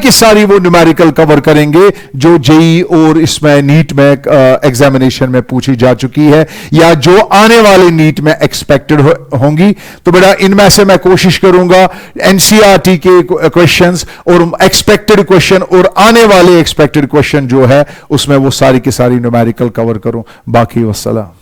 सारी वो न्यूमेरिकल कवर करेंगे जो जेई और इसमें नीट में एग्जामिनेशन में पूछी जा चुकी है या जो आने वाले नीट में एक्सपेक्टेड होंगी। तो बेटा इनमें से मैं कोशिश करूंगा एनसीईआरटी के क्वेश्चंस और एक्सपेक्टेड क्वेश्चन और आने वाले एक्सपेक्टेड क्वेश्चन जो है उसमें वो सारी की सारी न्यूमेरिकल कवर करूं। बाकी वस्सलाम।